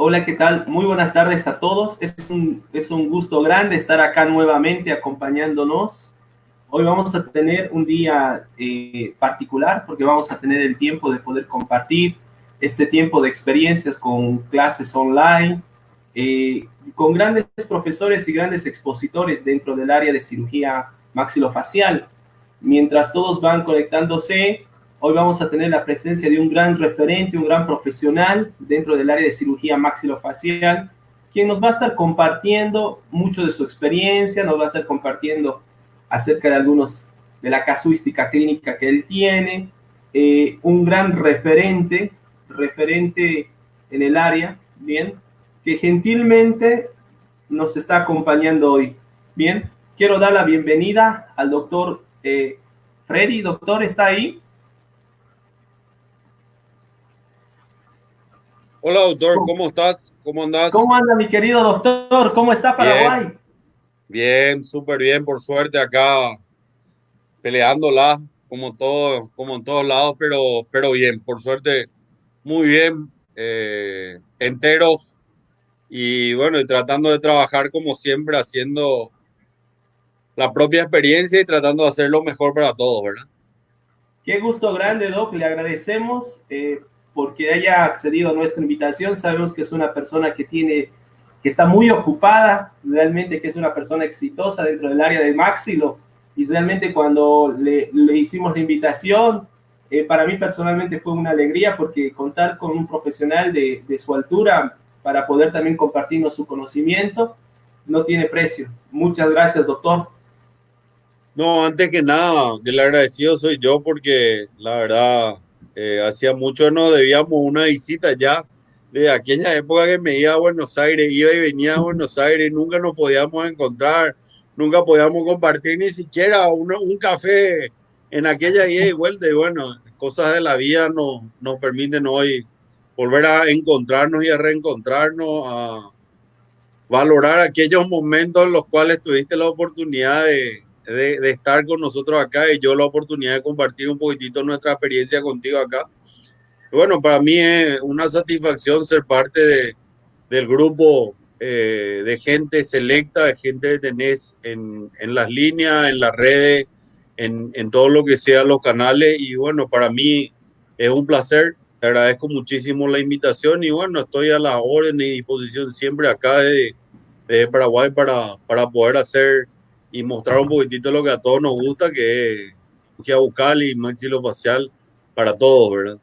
Hola, ¿qué tal? Muy buenas tardes a todos. Es un gusto grande estar acá nuevamente acompañándonos. Hoy vamos a tener un día particular porque vamos a tener el tiempo de poder compartir este tiempo de experiencias con clases online, eh, con grandes profesores y grandes expositores dentro del área de cirugía maxilofacial. Mientras todos van conectándose, hoy vamos a tener la presencia de un gran referente, un gran profesional dentro del área de cirugía maxilofacial, quien nos va a estar compartiendo mucho de su experiencia, nos va a estar compartiendo acerca de algunos de la casuística clínica que él tiene, un gran referente en el área, bien, que gentilmente nos está acompañando hoy. Bien, quiero dar la bienvenida al doctor Freddy. Doctor, ¿está ahí? Hola, doctor, ¿cómo estás? ¿Cómo andás? ¿Cómo anda mi querido doctor? ¿Cómo está Bien, Paraguay? bien, súper bien, por suerte acá peleándola, como en todos lados, pero bien, por suerte, muy bien, enteros y bueno, y tratando de trabajar como siempre, haciendo la propia experiencia y tratando de hacer lo mejor para todos, ¿verdad? Qué gusto grande, Doc. Le agradecemos porque haya accedido a nuestra invitación. Sabemos que es una persona que está muy ocupada, realmente que es una persona exitosa dentro del área de Maxilo. Y realmente cuando le hicimos la invitación, para mí personalmente fue una alegría porque contar con un profesional de su altura para poder también compartirnos su conocimiento no tiene precio. Muchas gracias, doctor. No, antes que nada, el agradecido soy yo porque la verdad hacía mucho nos debíamos una visita ya de aquella época que me iba a Buenos Aires, iba y venía a Buenos Aires, nunca nos podíamos encontrar, nunca podíamos compartir ni siquiera un café en aquella ida y vuelta. Y bueno, cosas de la vida nos permiten hoy volver a encontrarnos y a reencontrarnos, a valorar aquellos momentos en los cuales tuviste la oportunidad de estar con nosotros acá y yo la oportunidad de compartir un poquitito nuestra experiencia contigo acá. Y bueno, para mí es una satisfacción ser parte del grupo de gente selecta, de gente que tenés en las líneas, en las redes, en todo lo que sea los canales. Y bueno, para mí es un placer. Te agradezco muchísimo la invitación y bueno, estoy a la orden y disposición siempre acá de Paraguay para poder hacer y mostrar un poquitito lo que a todos nos gusta, que es cirugía bucal y maxilofacial para todos, ¿verdad?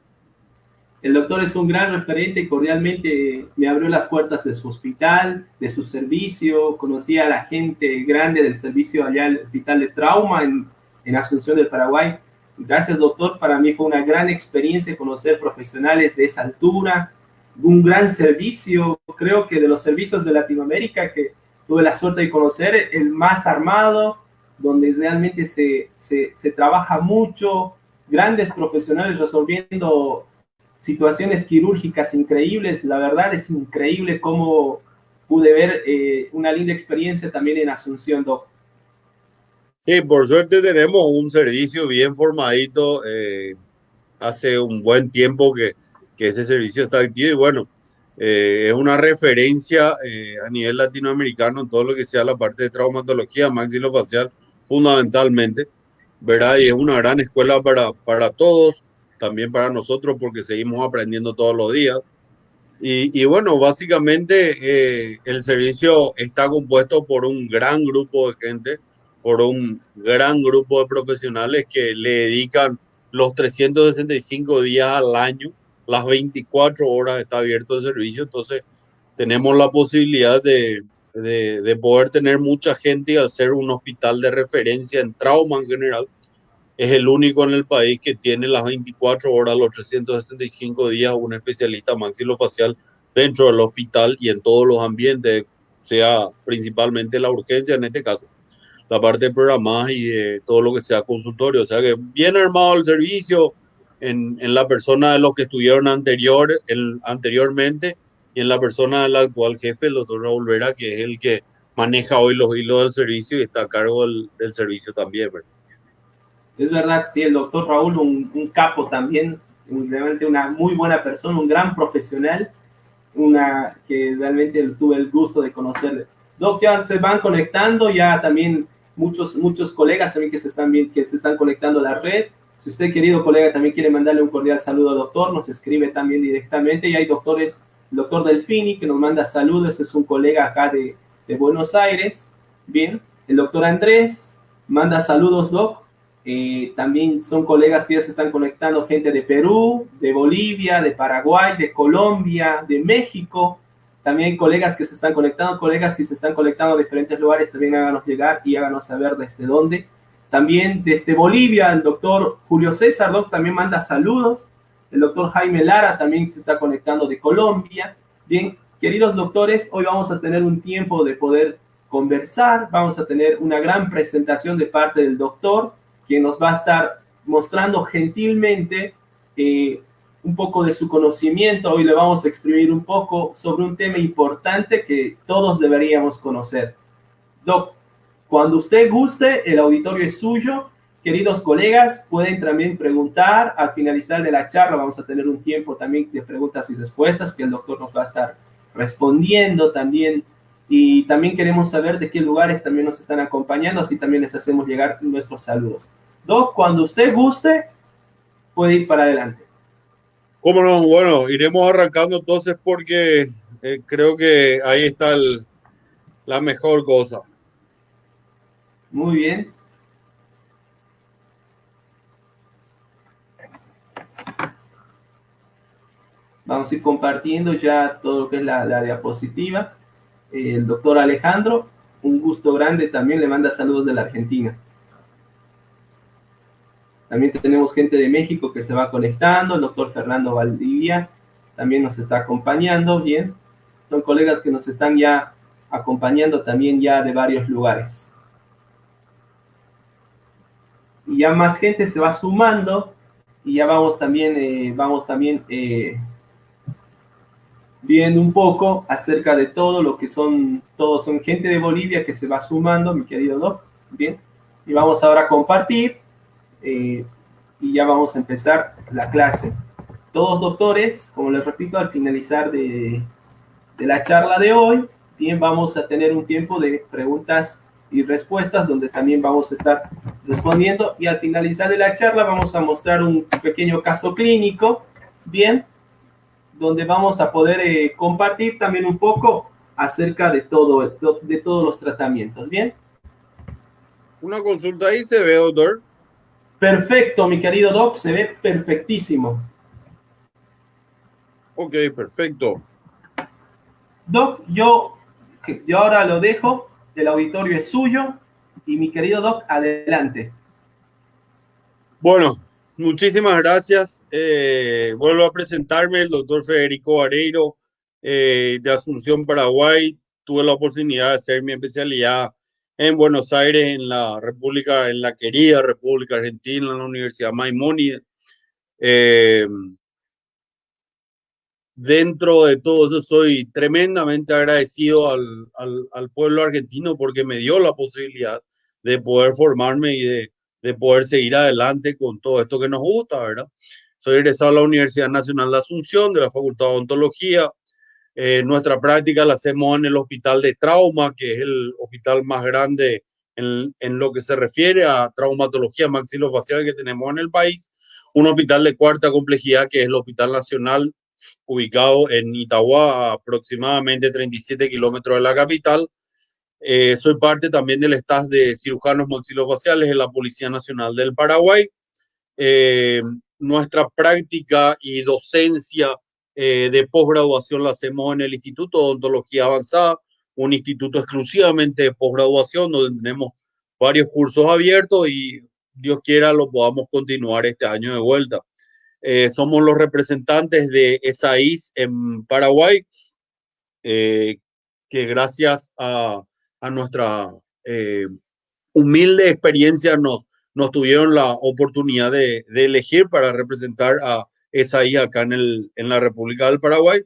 El doctor es un gran referente y cordialmente me abrió las puertas de su hospital, de su servicio. Conocí a la gente grande del servicio allá en el Hospital de Trauma en Asunción del Paraguay. Gracias, doctor. Para mí fue una gran experiencia conocer profesionales de esa altura, un gran servicio. Creo que de los servicios de Latinoamérica que tuve la suerte de conocer, el más armado, donde realmente se trabaja mucho, grandes profesionales resolviendo situaciones quirúrgicas increíbles. La verdad es increíble cómo pude ver una linda experiencia también en Asunción, Doc. Sí, por suerte tenemos un servicio bien formadito. Hace un buen tiempo que ese servicio está activo y bueno, es una referencia a nivel latinoamericano en todo lo que sea la parte de traumatología maxilofacial, fundamentalmente, ¿verdad? Y es una gran escuela para todos, también para nosotros, porque seguimos aprendiendo todos los días. Y bueno, básicamente el servicio está compuesto por un gran grupo de gente, por un gran grupo de profesionales que le dedican los 365 días al año, las 24 horas está abierto el servicio. Entonces tenemos la posibilidad de poder tener mucha gente y hacer un hospital de referencia en trauma en general. Es el único en el país que tiene las 24 horas, los 365 días, un especialista maxilofacial dentro del hospital y en todos los ambientes, sea principalmente la urgencia en este caso, la parte programada y de todo lo que sea consultorio. O sea que bien armado el servicio en la persona de los que estuvieron anteriormente y en la persona del actual jefe, el doctor Raúl Vera, que es el que maneja hoy los hilos del servicio y está a cargo del servicio también, ¿verdad? Es verdad, sí, el doctor Raúl, un capo también, realmente una muy buena persona, un gran profesional. que realmente tuve el gusto de conocerle. Doc, ya se van conectando, ya también muchos colegas también que se están conectando a la red. Si usted, querido colega, también quiere mandarle un cordial saludo al doctor, nos escribe también directamente. Y hay doctores, el doctor Delfini, que nos manda saludos, ese es un colega acá de Buenos Aires. Bien, el doctor Andrés manda saludos, Doc. También son colegas que ya se están conectando, gente de Perú, de Bolivia, de Paraguay, de Colombia, de México. También colegas que se están conectando a diferentes lugares, también háganos llegar y háganos saber desde dónde. También desde Bolivia, el doctor Julio César, doc, también manda saludos. El doctor Jaime Lara también se está conectando de Colombia. Bien, queridos doctores, hoy vamos a tener un tiempo de poder conversar. Vamos a tener una gran presentación de parte del doctor, quien nos va a estar mostrando gentilmente un poco de su conocimiento. Hoy le vamos a exprimir un poco sobre un tema importante que todos deberíamos conocer. Doc, cuando usted guste, el auditorio es suyo. Queridos colegas, pueden también preguntar. Al finalizar de la charla vamos a tener un tiempo también de preguntas y respuestas que el doctor nos va a estar respondiendo también. Y también queremos saber de qué lugares también nos están acompañando, así también les hacemos llegar nuestros saludos. Doc, cuando usted guste, puede ir para adelante. ¿Cómo no? Bueno, iremos arrancando entonces porque creo que ahí está la mejor cosa. Muy bien. Vamos a ir compartiendo ya todo lo que es la diapositiva. El doctor Alejandro, un gusto grande, también le manda saludos de la Argentina. También tenemos gente de México que se va conectando. El doctor Fernando Valdivia también nos está acompañando. Bien, son colegas que nos están ya acompañando también ya de varios lugares. Y ya más gente se va sumando y ya vamos también viendo un poco acerca de todo lo que todos son gente de Bolivia que se va sumando, mi querido Doc. Bien, y vamos ahora a compartir y ya vamos a empezar la clase. Todos doctores, como les repito, al finalizar de la charla de hoy, bien, vamos a tener un tiempo de preguntas y respuestas donde también vamos a estar respondiendo y al finalizar de la charla vamos a mostrar un pequeño caso clínico, bien, donde vamos a poder compartir también un poco acerca de todos los tratamientos, ¿bien? Una consulta ahí se ve, doctor. Perfecto, mi querido Doc, se ve perfectísimo. Ok, perfecto. Doc, yo ahora lo dejo, el auditorio es suyo y mi querido Doc, adelante. Bueno, muchísimas gracias. Vuelvo a presentarme, el doctor Federico Vareiro, de Asunción, Paraguay. Tuve la oportunidad de hacer mi especialidad en Buenos Aires, en la querida República Argentina, en la Universidad Maimónides. Dentro de todo eso, soy tremendamente agradecido al pueblo argentino porque me dio la posibilidad de poder formarme y de poder seguir adelante con todo esto que nos gusta, ¿verdad? Soy egresado a la Universidad Nacional de Asunción, de la Facultad de Odontología. Nuestra práctica la hacemos en el Hospital de Trauma, que es el hospital más grande en lo que se refiere a traumatología maxilofacial que tenemos en el país. Un hospital de cuarta complejidad, que es el Hospital Nacional, ubicado en Itagua, a aproximadamente 37 kilómetros de la capital. Soy parte también del staff de cirujanos maxilofaciales en la Policía Nacional del Paraguay. Nuestra práctica y docencia de posgraduación la hacemos en el Instituto de Odontología Avanzada, un instituto exclusivamente de posgraduación donde tenemos varios cursos abiertos y Dios quiera lo podamos continuar este año de vuelta. Somos los representantes de ESAIS en Paraguay, que gracias a nuestra humilde experiencia nos tuvieron la oportunidad de elegir para representar a ESAIS acá en la República del Paraguay.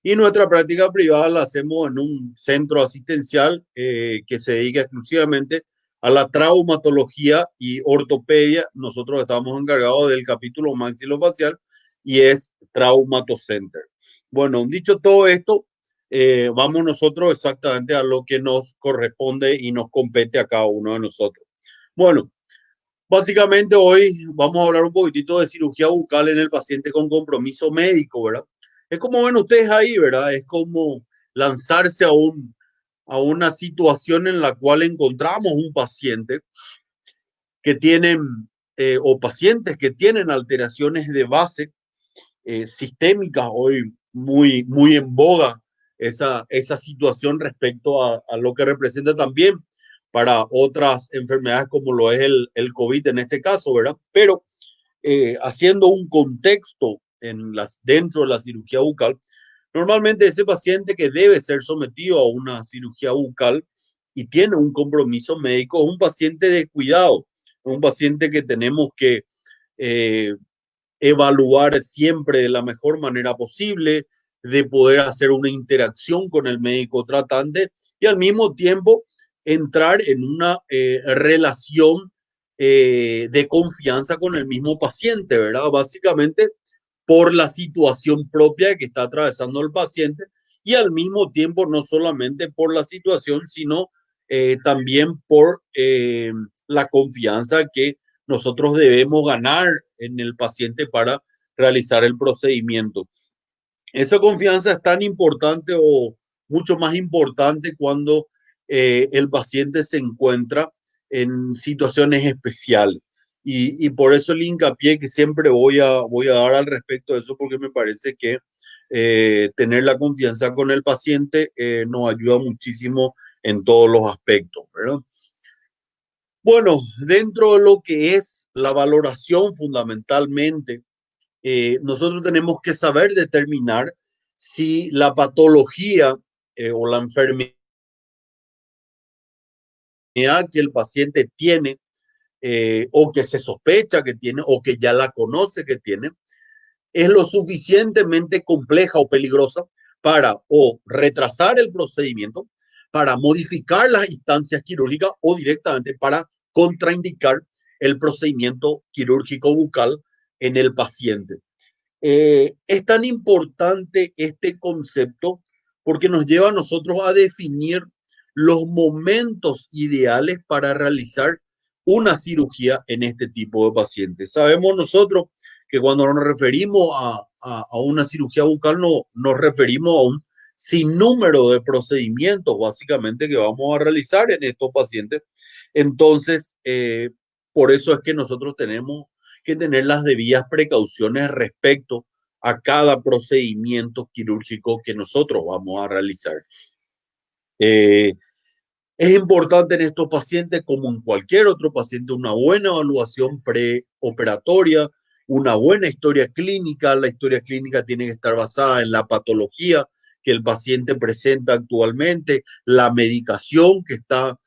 Y nuestra práctica privada la hacemos en un centro asistencial que se dedica exclusivamente a la traumatología y ortopedia. Nosotros estamos encargados del capítulo maxilofacial y es Traumatocenter. Bueno, dicho todo esto, vamos nosotros exactamente a lo que nos corresponde y nos compete a cada uno de nosotros. Bueno, básicamente hoy vamos a hablar un poquitito de cirugía bucal en el paciente con compromiso médico, ¿verdad? Es como ven ustedes ahí, ¿verdad? Es como lanzarse a una situación en la cual encontramos un paciente que tienen o pacientes que tienen alteraciones de base sistémicas, hoy muy en boga esa situación respecto a lo que representa también para otras enfermedades como lo es el COVID en este caso, ¿verdad? Pero haciendo un contexto dentro de la cirugía bucal, normalmente ese paciente que debe ser sometido a una cirugía bucal y tiene un compromiso médico es un paciente de cuidado, un paciente que tenemos que eh, evaluar siempre de la mejor manera posible, de poder hacer una interacción con el médico tratante y al mismo tiempo entrar en una relación de confianza con el mismo paciente, ¿verdad? Básicamente por la situación propia que está atravesando el paciente y al mismo tiempo no solamente por la situación, sino también por la confianza que nosotros debemos ganar en el paciente para realizar el procedimiento. Esa confianza es tan importante o mucho más importante cuando el paciente se encuentra en situaciones especiales. Y por eso el hincapié que siempre voy a dar al respecto de eso, porque me parece que tener la confianza con el paciente nos ayuda muchísimo en todos los aspectos, ¿verdad? Bueno, dentro de lo que es la valoración fundamentalmente, nosotros tenemos que saber determinar si la patología o la enfermedad que el paciente tiene o que se sospecha que tiene o que ya la conoce que tiene es lo suficientemente compleja o peligrosa para o retrasar el procedimiento, para modificar las instancias quirúrgicas o directamente para contraindicar el procedimiento quirúrgico bucal en el paciente. Es tan importante este concepto porque nos lleva a nosotros a definir los momentos ideales para realizar una cirugía en este tipo de pacientes. Sabemos nosotros que cuando nos referimos a una cirugía bucal no, nos referimos a un sinnúmero de procedimientos básicamente que vamos a realizar en estos pacientes. Entonces, por eso es que nosotros tenemos que tener las debidas precauciones respecto a cada procedimiento quirúrgico que nosotros vamos a realizar. Eh, es importante en estos pacientes, como en cualquier otro paciente, una buena evaluación preoperatoria, una buena historia clínica. La historia clínica tiene que estar basada en la patología que el paciente presenta actualmente, la medicación que está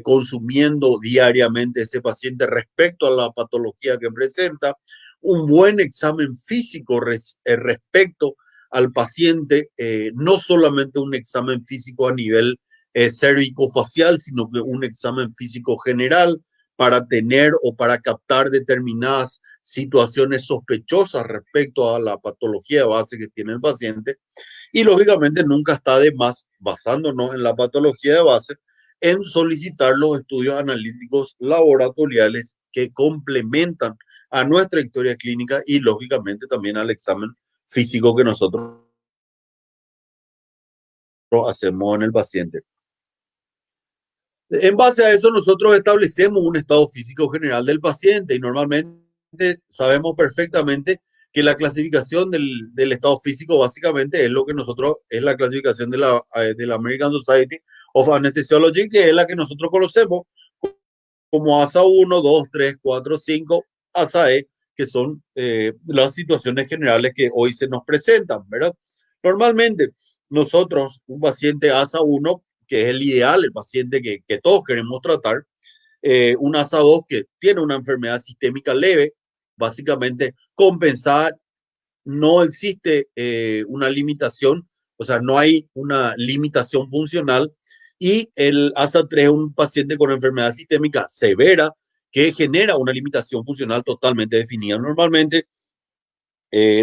consumiendo diariamente ese paciente respecto a la patología que presenta, un buen examen físico respecto al paciente, no solamente un examen físico a nivel cérvico-facial, sino que un examen físico general para tener o para captar determinadas situaciones sospechosas respecto a la patología de base que tiene el paciente. Y lógicamente nunca está de más, basándonos en la patología de base, en solicitar los estudios analíticos laboratoriales que complementan a nuestra historia clínica y lógicamente también al examen físico que nosotros hacemos en el paciente. En base a eso, nosotros establecemos un estado físico general del paciente y normalmente sabemos perfectamente que la clasificación del estado físico básicamente es lo que nosotros, es la clasificación de la American Society of Anesthesiology, que es la que nosotros conocemos como ASA 1, 2, 3, 4, 5, ASA-E, que son las situaciones generales que hoy se nos presentan, ¿verdad? Normalmente, nosotros, un paciente ASA 1, que es el ideal, el paciente que todos queremos tratar, un ASA 2 que tiene una enfermedad sistémica leve, básicamente compensar, no existe una limitación, o sea, no hay una limitación funcional. Y el ASA3 es un paciente con enfermedad sistémica severa que genera una limitación funcional totalmente definida. Normalmente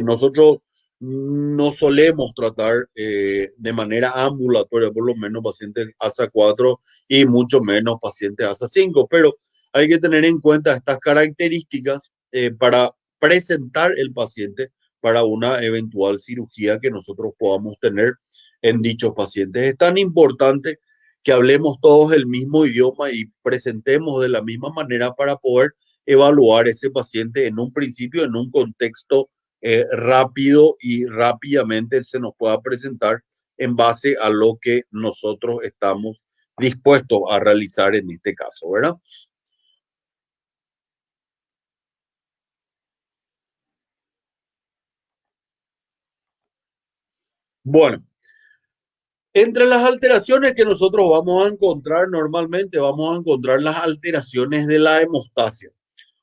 nosotros no solemos tratar de manera ambulatoria, por lo menos pacientes ASA 4 y mucho menos pacientes ASA 5, pero hay que tener en cuenta estas características para presentar el paciente para una eventual cirugía que nosotros podamos tener en dichos pacientes. Es tan importante que hablemos todos el mismo idioma y presentemos de la misma manera para poder evaluar ese paciente en un principio, en un contexto rápido y rápidamente se nos pueda presentar en base a lo que nosotros estamos dispuestos a realizar en este caso, ¿verdad? Bueno, entre las alteraciones que nosotros vamos a encontrar normalmente, vamos a encontrar las alteraciones de la hemostasia.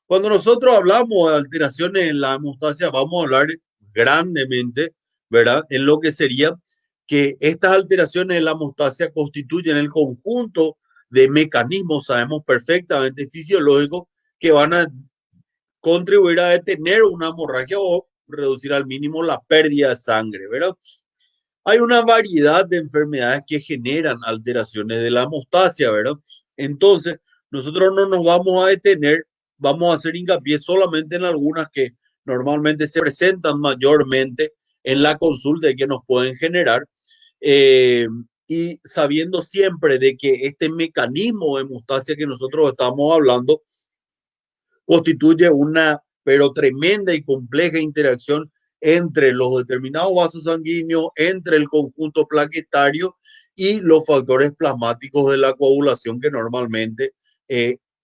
Cuando nosotros hablamos de alteraciones en la hemostasia, vamos a hablar grandemente, ¿verdad? En lo que sería que estas alteraciones en la hemostasia constituyen el conjunto de mecanismos, sabemos perfectamente fisiológicos, que van a contribuir a detener una hemorragia o reducir al mínimo la pérdida de sangre, ¿verdad? Hay una variedad de enfermedades que generan alteraciones de la hemostasia, ¿verdad? Entonces, nosotros no nos vamos a detener, vamos a hacer hincapié solamente en algunas que normalmente se presentan mayormente en la consulta y que nos pueden generar. eh, y sabiendo siempre de que este mecanismo de hemostasia que nosotros estamos hablando constituye una pero tremenda y compleja interacción entre los determinados vasos sanguíneos, entre el conjunto plaquetario y los factores plasmáticos de la coagulación que normalmente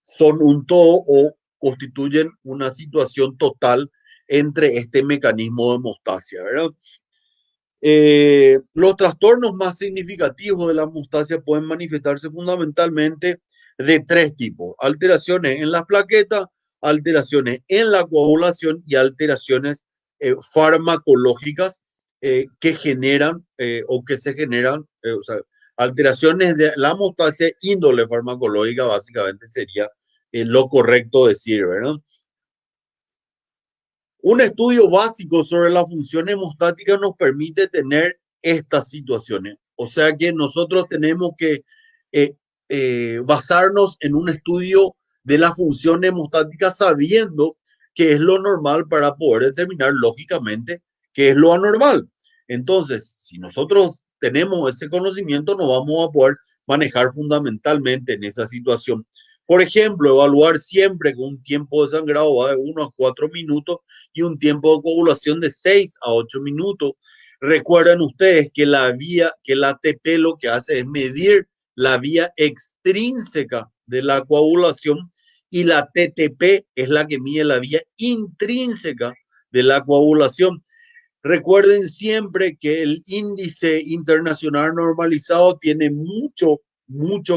son un todo o constituyen una situación total entre este mecanismo de hemostasia, ¿verdad? Los trastornos más significativos de la hemostasia pueden manifestarse fundamentalmente de tres tipos: alteraciones en las plaquetas, alteraciones en la coagulación y alteraciones farmacológicas que generan o que se generan, o sea, alteraciones de la hemostasia índole farmacológica, básicamente sería lo correcto decir, ¿verdad? Un estudio básico sobre la función hemostática nos permite tener estas situaciones. O sea que nosotros tenemos que eh, basarnos en un estudio de la función hemostática sabiendo que es lo normal para poder determinar lógicamente qué es lo anormal. Entonces, si nosotros tenemos ese conocimiento, nos vamos a poder manejar fundamentalmente en esa situación. Por ejemplo, evaluar siempre que un tiempo de sangrado va de 1 a 4 minutos y un tiempo de coagulación de 6 a 8 minutos. Recuerden ustedes que que la ATP lo que hace es medir la vía extrínseca de la coagulación y la TTP es la que mide la vía intrínseca de la coagulación. Recuerden siempre que el índice internacional normalizado tiene mucho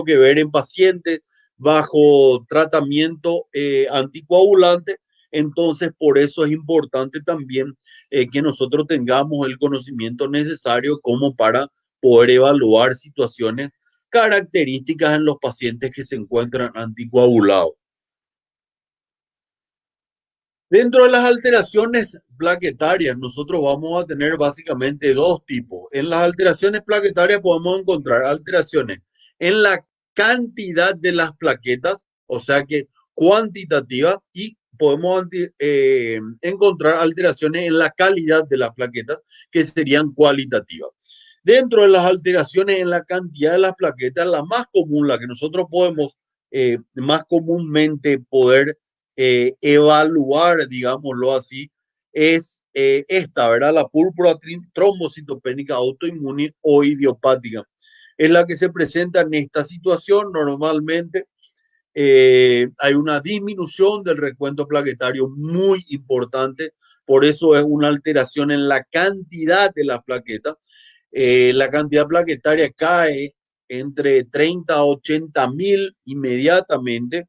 que ver en pacientes bajo tratamiento anticoagulante. Entonces, por eso es importante también que nosotros tengamos el conocimiento necesario como para poder evaluar situaciones características en los pacientes que se encuentran anticoagulados. Dentro de las alteraciones plaquetarias, nosotros vamos a tener básicamente dos tipos. En las alteraciones plaquetarias podemos encontrar alteraciones en la cantidad de las plaquetas, o sea que cuantitativa, y podemos encontrar alteraciones en la calidad de las plaquetas, que serían cualitativas. Dentro de las alteraciones en la cantidad de las plaquetas, la más común, la que nosotros podemos más comúnmente poder evaluar, digámoslo así, es esta, ¿verdad? La púrpura trombocitopénica autoinmune o idiopática. Es la que se presenta en esta situación. Normalmente hay una disminución del recuento plaquetario muy importante, por eso es una alteración en la cantidad de las plaquetas. La cantidad plaquetaria cae entre 30 a 80 mil inmediatamente.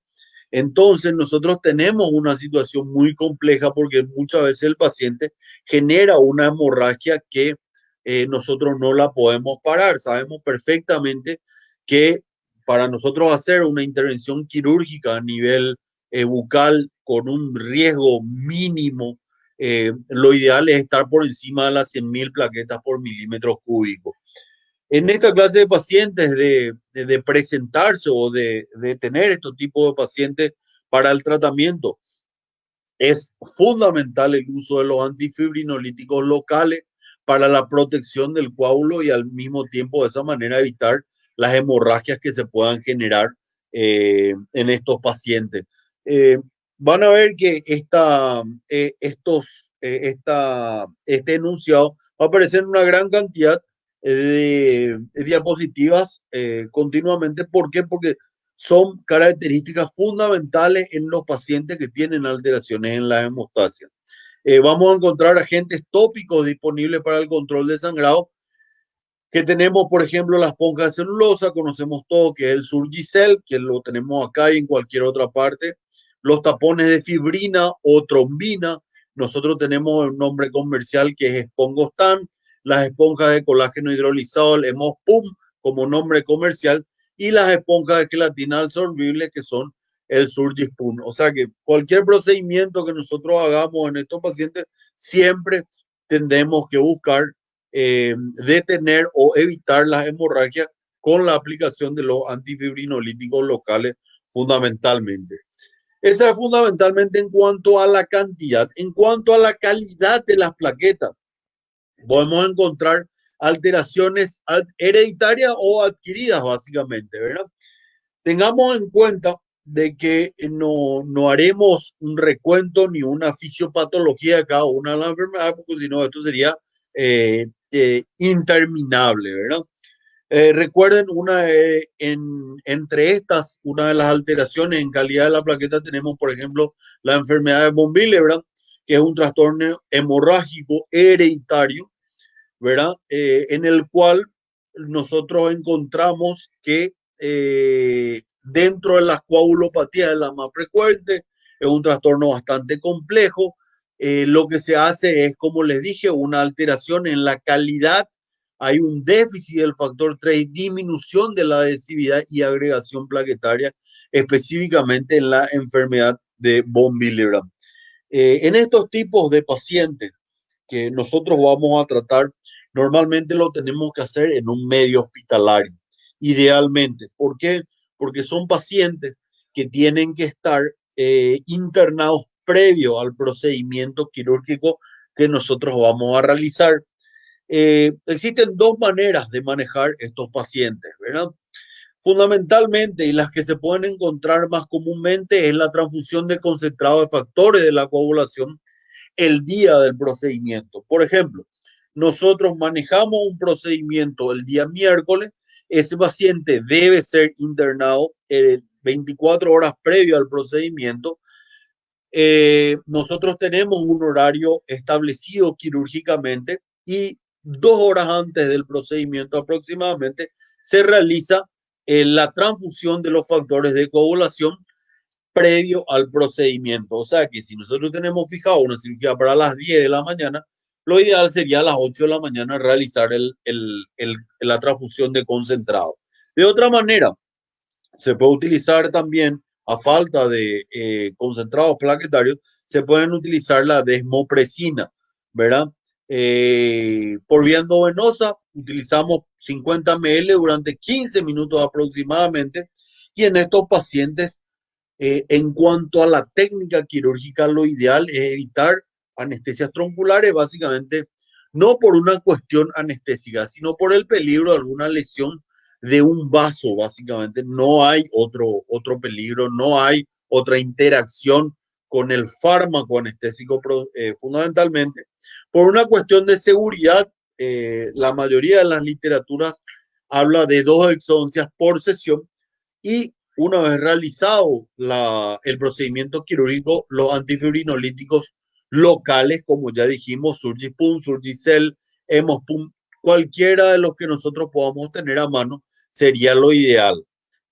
Entonces nosotros tenemos una situación muy compleja porque muchas veces el paciente genera una hemorragia que nosotros no la podemos parar. Sabemos perfectamente que para nosotros hacer una intervención quirúrgica a nivel bucal con un riesgo mínimo lo ideal es estar por encima de las 100.000 plaquetas por milímetro cúbico. En esta clase de pacientes, de presentarse o de tener estos tipos de pacientes para el tratamiento, es fundamental el uso de los antifibrinolíticos locales para la protección del coágulo y al mismo tiempo de esa manera evitar las hemorragias que se puedan generar en estos pacientes. Eh, Van a ver que este enunciado va a aparecer en una gran cantidad de diapositivas continuamente. ¿Por qué? Porque son características fundamentales en los pacientes que tienen alteraciones en la hemostasia. Vamos a encontrar agentes tópicos disponibles para el control de sangrado, que tenemos, por ejemplo, la esponja de celulosa, conocemos todo, que es el Surgicel, que lo tenemos acá y en cualquier otra parte. Los tapones de fibrina o trombina, nosotros tenemos un nombre comercial que es Espongostan. Las esponjas de colágeno hidrolizado, el Hemospum, como nombre comercial, y las esponjas de queratina absorbible, que son el Surgispun. O sea que cualquier procedimiento que nosotros hagamos en estos pacientes, siempre tendremos que buscar detener o evitar las hemorragias con la aplicación de los antifibrinolíticos locales fundamentalmente. Esa es fundamentalmente en cuanto a la cantidad. En cuanto a la calidad de las plaquetas, podemos encontrar alteraciones hereditarias o adquiridas básicamente, ¿verdad? Tengamos en cuenta de que no haremos un recuento ni una fisiopatología de cada una de las enfermedades, porque si no, esto sería interminable, ¿verdad? Recuerden, entre estas, una de las alteraciones en calidad de la plaqueta tenemos, por ejemplo, la enfermedad de von Willebrand, que es un trastorno hemorrágico hereditario, ¿verdad? En el cual nosotros encontramos que dentro de las coagulopatías es la más frecuente, es un trastorno bastante complejo. Lo que se hace es, como les dije, una alteración en la calidad. Hay un déficit del factor 3, disminución de la adhesividad y agregación plaquetaria, específicamente en la enfermedad de von Willebrand. En estos tipos de pacientes que nosotros vamos a tratar, normalmente lo tenemos que hacer en un medio hospitalario, idealmente. ¿Por qué? Porque son pacientes que tienen que estar internados previo al procedimiento quirúrgico que nosotros vamos a realizar. Existen dos maneras de manejar estos pacientes, ¿verdad? Fundamentalmente, y las que se pueden encontrar más comúnmente, es la transfusión de concentrado de factores de la coagulación el día del procedimiento. Por ejemplo, nosotros manejamos un procedimiento el día miércoles, ese paciente debe ser internado 24 horas previo al procedimiento. Nosotros tenemos un horario establecido quirúrgicamente y 2 horas antes del procedimiento aproximadamente se realiza la transfusión de los factores de coagulación previo al procedimiento. O sea que si nosotros tenemos fijado una cirugía para las 10 de la mañana, lo ideal sería a las 8 de la mañana realizar la transfusión de concentrado. De otra manera, se puede utilizar también, a falta de concentrados plaquetarios, se pueden utilizar la desmopresina, ¿verdad? Por vía endovenosa, utilizamos 50 ml durante 15 minutos aproximadamente, y en estos pacientes, en cuanto a la técnica quirúrgica, lo ideal es evitar anestesias tronculares, básicamente no por una cuestión anestésica, sino por el peligro de alguna lesión de un vaso, básicamente. No hay otro peligro, no hay otra interacción con el fármaco anestésico, fundamentalmente. Por una cuestión de seguridad, la mayoría de las literaturas habla de 2 exoncias por sesión, y una vez realizado el procedimiento quirúrgico, los antifibrinolíticos locales, como ya dijimos, Surgispun, Surgicel, Hemospun, cualquiera de los que nosotros podamos tener a mano sería lo ideal.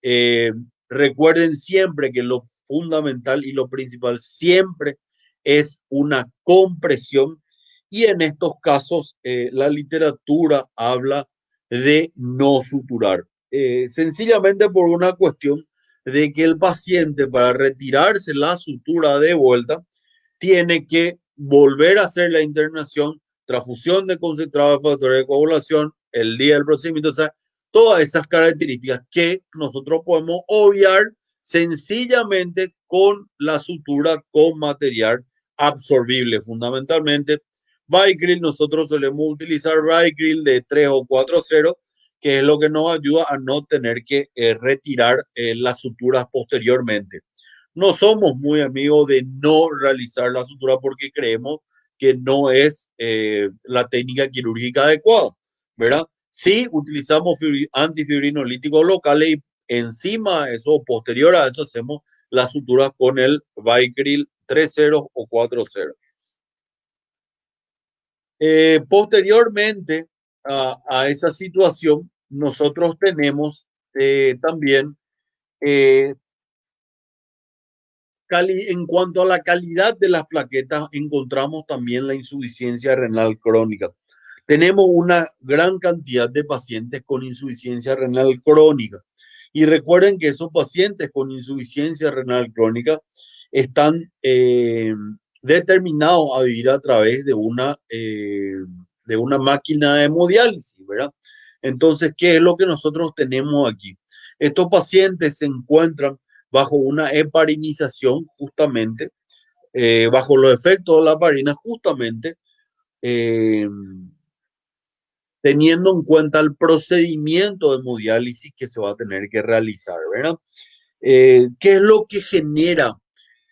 Eh, Recuerden siempre que lo fundamental y lo principal siempre es una compresión, y en estos casos la literatura habla de no suturar. Sencillamente por una cuestión de que el paciente, para retirarse la sutura de vuelta, tiene que volver a hacer la internación, transfusión de concentrado de factores de coagulación, el día del procedimiento, o sea, todas esas características que nosotros podemos obviar sencillamente con la sutura con material absorbible. Fundamentalmente, Vicryl, nosotros solemos utilizar Vicryl de 3 o 4,0, que es lo que nos ayuda a no tener que retirar las suturas posteriormente. No somos muy amigos de no realizar la sutura porque creemos que no es la técnica quirúrgica adecuada, ¿verdad? Sí utilizamos antifibrinolíticos locales y encima de eso, posterior a eso, hacemos las suturas con el Vicryl 3,0 o 4,0. Posteriormente a esa situación, nosotros tenemos también eh, en cuanto a la calidad de las plaquetas, encontramos también la insuficiencia renal crónica. Tenemos una gran cantidad de pacientes con insuficiencia renal crónica. Y recuerden que esos pacientes con insuficiencia renal crónica están determinados a vivir a través de una máquina de hemodiálisis, ¿verdad? Entonces, ¿qué es lo que nosotros tenemos aquí? Estos pacientes se encuentran bajo una heparinización justamente, bajo los efectos de la heparina justamente, eh, teniendo en cuenta el procedimiento de hemodiálisis que se va a tener que realizar, ¿verdad? ¿Qué es lo que genera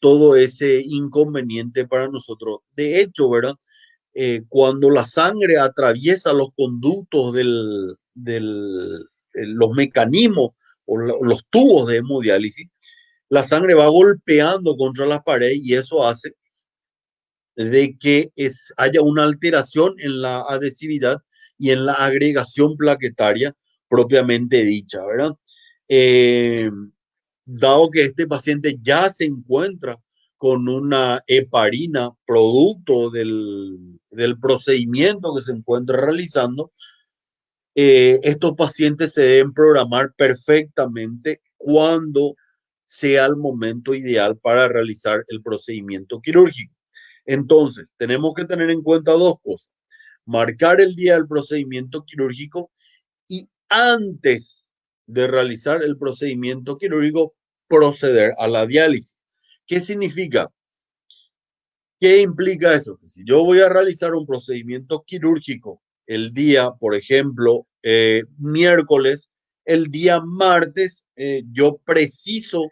todo ese inconveniente para nosotros? De hecho, ¿verdad? Cuando la sangre atraviesa los conductos los mecanismos o los tubos de hemodiálisis, la sangre va golpeando contra la pared y eso hace de que haya una alteración en la adhesividad y en la agregación plaquetaria propiamente dicha, ¿verdad? Eh, Dado que este paciente ya se encuentra con una heparina producto del procedimiento que se encuentra realizando, estos pacientes se deben programar perfectamente cuando sea el momento ideal para realizar el procedimiento quirúrgico. Entonces, tenemos que tener en cuenta dos cosas. Marcar el día del procedimiento quirúrgico y antes de realizar el procedimiento quirúrgico, proceder a la diálisis. ¿Qué significa? ¿Qué implica eso? Que si yo voy a realizar un procedimiento quirúrgico el día, por ejemplo, miércoles, el día martes, yo preciso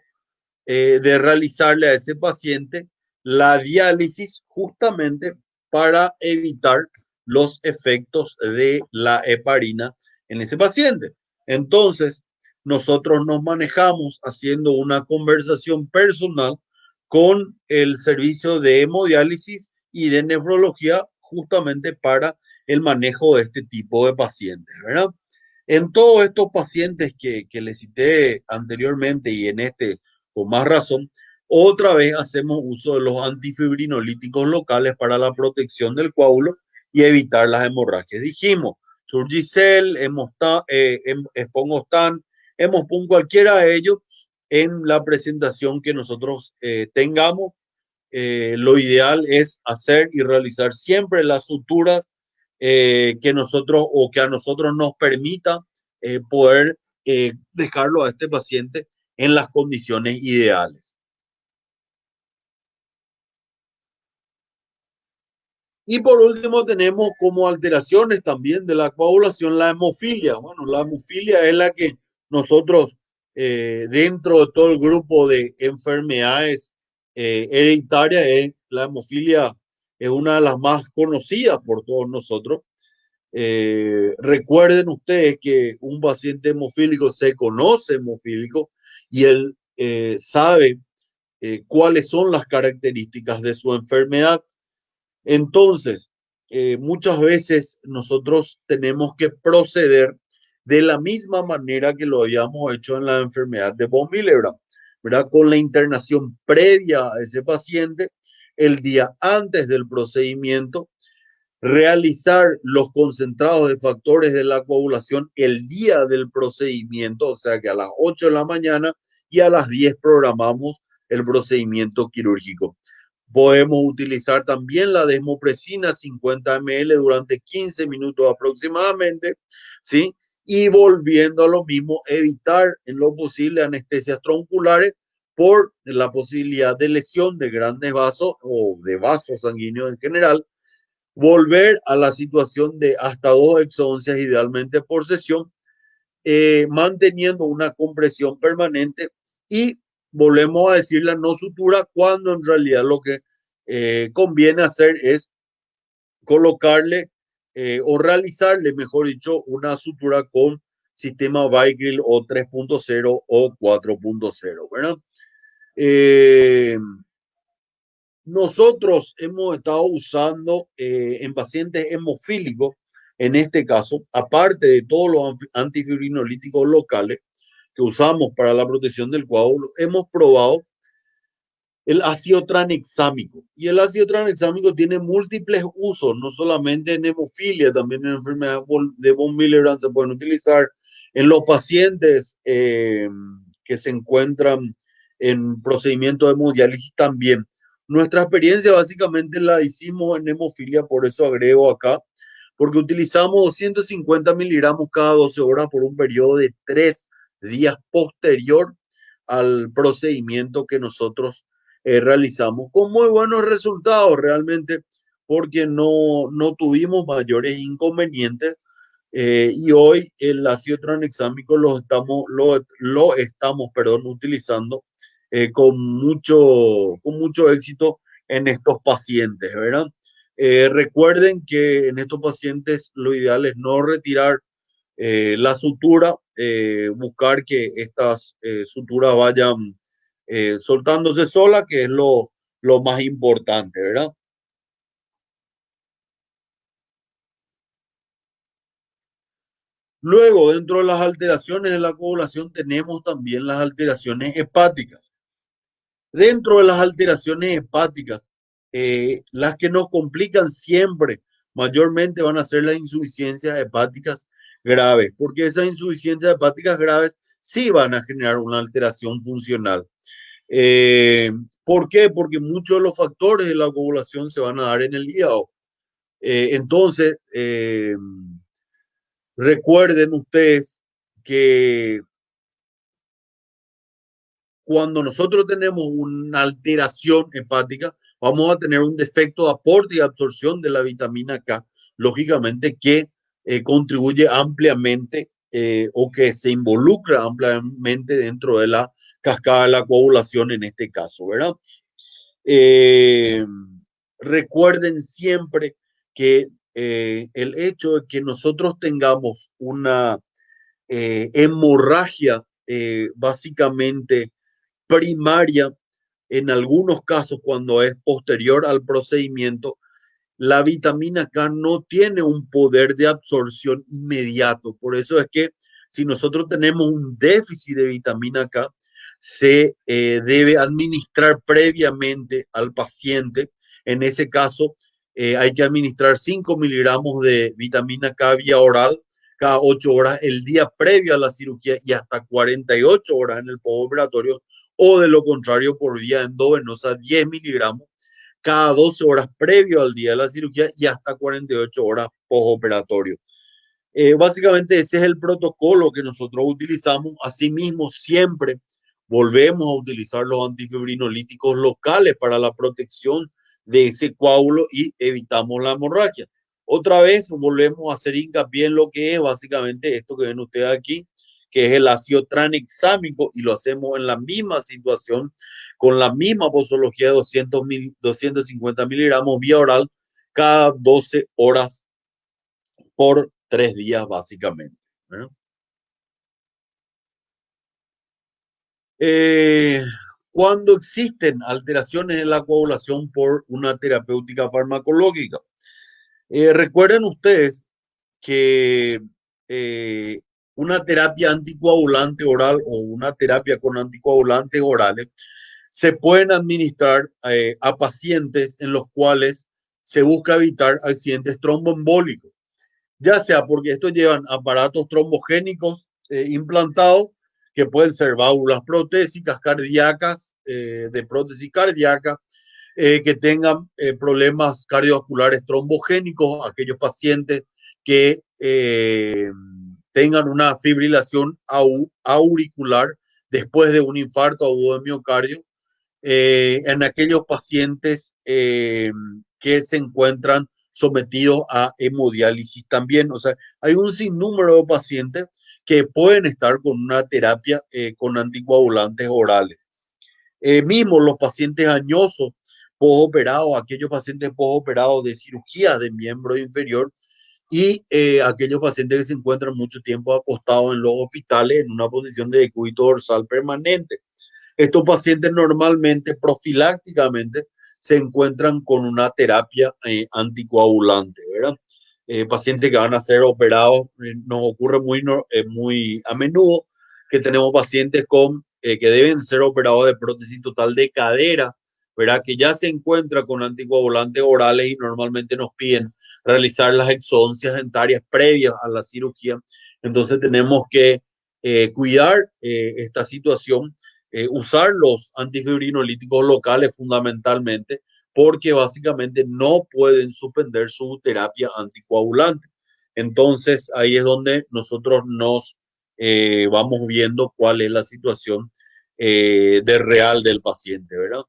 de realizarle a ese paciente la diálisis justamente para evitar los efectos de la heparina en ese paciente. Entonces, nosotros nos manejamos haciendo una conversación personal con el servicio de hemodiálisis y de nefrología justamente para el manejo de este tipo de pacientes, ¿verdad? En todos estos pacientes que les cité anteriormente y en este con más razón, otra vez hacemos uso de los antifibrinolíticos locales para la protección del coágulo y evitar las hemorragias. Dijimos, Surgicel, Espongostrán, Hemospun, cualquiera de ellos en la presentación que nosotros tengamos. Lo ideal es hacer y realizar siempre las suturas que nosotros o que a nosotros nos permita poder dejarlo a este paciente en las condiciones ideales. Y por último tenemos como alteraciones también de la coagulación la hemofilia. Bueno, la hemofilia es la que nosotros dentro de todo el grupo de enfermedades hereditarias, la hemofilia es una de las más conocidas por todos nosotros. Recuerden ustedes que un paciente hemofílico se conoce hemofílico y él sabe cuáles son las características de su enfermedad. Entonces, muchas veces nosotros tenemos que proceder de la misma manera que lo habíamos hecho en la enfermedad de von Willebrand, ¿verdad? Con la internación previa a ese paciente, el día antes del procedimiento, realizar los concentrados de factores de la coagulación el día del procedimiento, o sea que a las 8 de la mañana y a las 10 programamos el procedimiento quirúrgico. Podemos utilizar también la desmopresina 50 ml durante 15 minutos aproximadamente, ¿sí? Y volviendo a lo mismo, evitar en lo posible anestesias tronculares por la posibilidad de lesión de grandes vasos o de vasos sanguíneos en general. Volver a la situación de hasta 2 exoncias idealmente por sesión, manteniendo una compresión permanente, y volvemos a decir la no sutura cuando en realidad lo que conviene hacer es colocarle o realizarle, mejor dicho, una sutura con sistema Vicryl o 3.0 o 4.0, ¿verdad? Eh, Nosotros hemos estado usando en pacientes hemofílicos, en este caso, aparte de todos los antifibrinolíticos locales que usamos para la protección del coágulo, hemos probado el ácido tranexámico. Y el ácido tranexámico tiene múltiples usos, no solamente en hemofilia, también en enfermedades de von Willebrand se pueden utilizar en los pacientes que se encuentran en procedimiento de hemodiálisis también. Nuestra experiencia básicamente la hicimos en hemofilia, por eso agrego acá, porque utilizamos 250 miligramos cada 12 horas por un periodo de 3 días posterior al procedimiento que nosotros realizamos, con muy buenos resultados realmente, porque no tuvimos mayores inconvenientes. Y hoy el ácido tranexámico lo estamos, perdón, utilizando con mucho éxito en estos pacientes, ¿verdad? Recuerden que en estos pacientes lo ideal es no retirar la sutura, buscar que estas suturas vayan soltándose sola, que es lo más importante, ¿verdad? Luego, dentro de las alteraciones de la coagulación, tenemos también las alteraciones hepáticas. Dentro de las alteraciones hepáticas, las que nos complican siempre, mayormente van a ser las insuficiencias hepáticas graves, porque esas insuficiencias hepáticas graves sí van a generar una alteración funcional. Eh, ¿Por qué? Porque muchos de los factores de la coagulación se van a dar en el hígado. Entonces, recuerden ustedes que cuando nosotros tenemos una alteración hepática, vamos a tener un defecto de aporte y absorción de la vitamina K, lógicamente que contribuye ampliamente o que se involucra ampliamente dentro de la cascada de la coagulación en este caso, ¿verdad? Eh, Recuerden siempre que el hecho de que nosotros tengamos una hemorragia básicamente primaria, en algunos casos cuando es posterior al procedimiento, la vitamina K no tiene un poder de absorción inmediato. Por eso es que si nosotros tenemos un déficit de vitamina K, se debe administrar previamente al paciente. En ese caso, hay que administrar 5 miligramos de vitamina K vía oral cada 8 horas el día previo a la cirugía y hasta 48 horas en el postoperatorio, o de lo contrario por vía endovenosa 10 miligramos cada 12 horas previo al día de la cirugía y hasta 48 horas postoperatorio. Básicamente ese es el protocolo que nosotros utilizamos. Asimismo, siempre volvemos a utilizar los antifibrinolíticos locales para la protección de ese coágulo y evitamos la hemorragia. Otra vez volvemos a hacer hincapié en lo que es básicamente esto que ven ustedes aquí, que es el ácido tranexámico, y lo hacemos en la misma situación, con la misma posología de 250 miligramos vía oral cada 12 horas por 3 días básicamente, ¿verdad? Eh, Cuando existen alteraciones en la coagulación por una terapéutica farmacológica, recuerden ustedes que eh, una terapia anticoagulante oral o una terapia con anticoagulantes orales se pueden administrar a pacientes en los cuales se busca evitar accidentes tromboembólicos, ya sea porque estos llevan aparatos trombogénicos implantados, que pueden ser válvulas protésicas cardíacas, de prótesis cardíaca, que tengan problemas cardiovasculares trombogénicos, aquellos pacientes que tengan una fibrilación auricular después de un infarto agudo de miocardio, en aquellos pacientes que se encuentran sometidos a hemodiálisis también. O sea, hay un sinnúmero de pacientes que pueden estar con una terapia con anticoagulantes orales. Mismo los pacientes añosos postoperados, aquellos pacientes postoperados de cirugía de miembro inferior y aquellos pacientes que se encuentran mucho tiempo acostados en los hospitales en una posición de decúbito dorsal permanente. Estos pacientes normalmente, profilácticamente, se encuentran con una terapia anticoagulante, ¿verdad? Pacientes que van a ser operados, nos ocurre muy a menudo que tenemos pacientes que deben ser operados de prótesis total de cadera, ¿verdad? Que ya se encuentra con anticoagulantes orales y normalmente nos piden realizar las exodoncias dentarias previas a la cirugía. Entonces tenemos que cuidar esta situación, usar los antifibrinolíticos locales fundamentalmente, porque básicamente no pueden suspender su terapia anticoagulante. Entonces ahí es donde nosotros nos vamos viendo cuál es la situación de real del paciente, ¿verdad?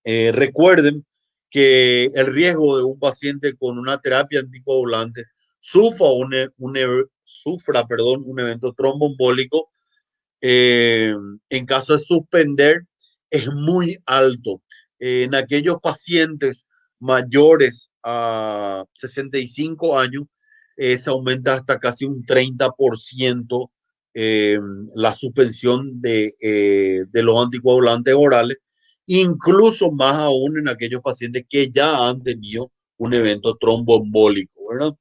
Recuerden que el riesgo de un paciente con una terapia anticoagulante sufra un evento tromboembólico en caso de suspender es muy alto. En aquellos pacientes mayores a 65 años, se aumenta hasta casi un 30% la suspensión de los anticoagulantes orales, incluso más aún en aquellos pacientes que ya han tenido un evento tromboembólico, ¿verdad?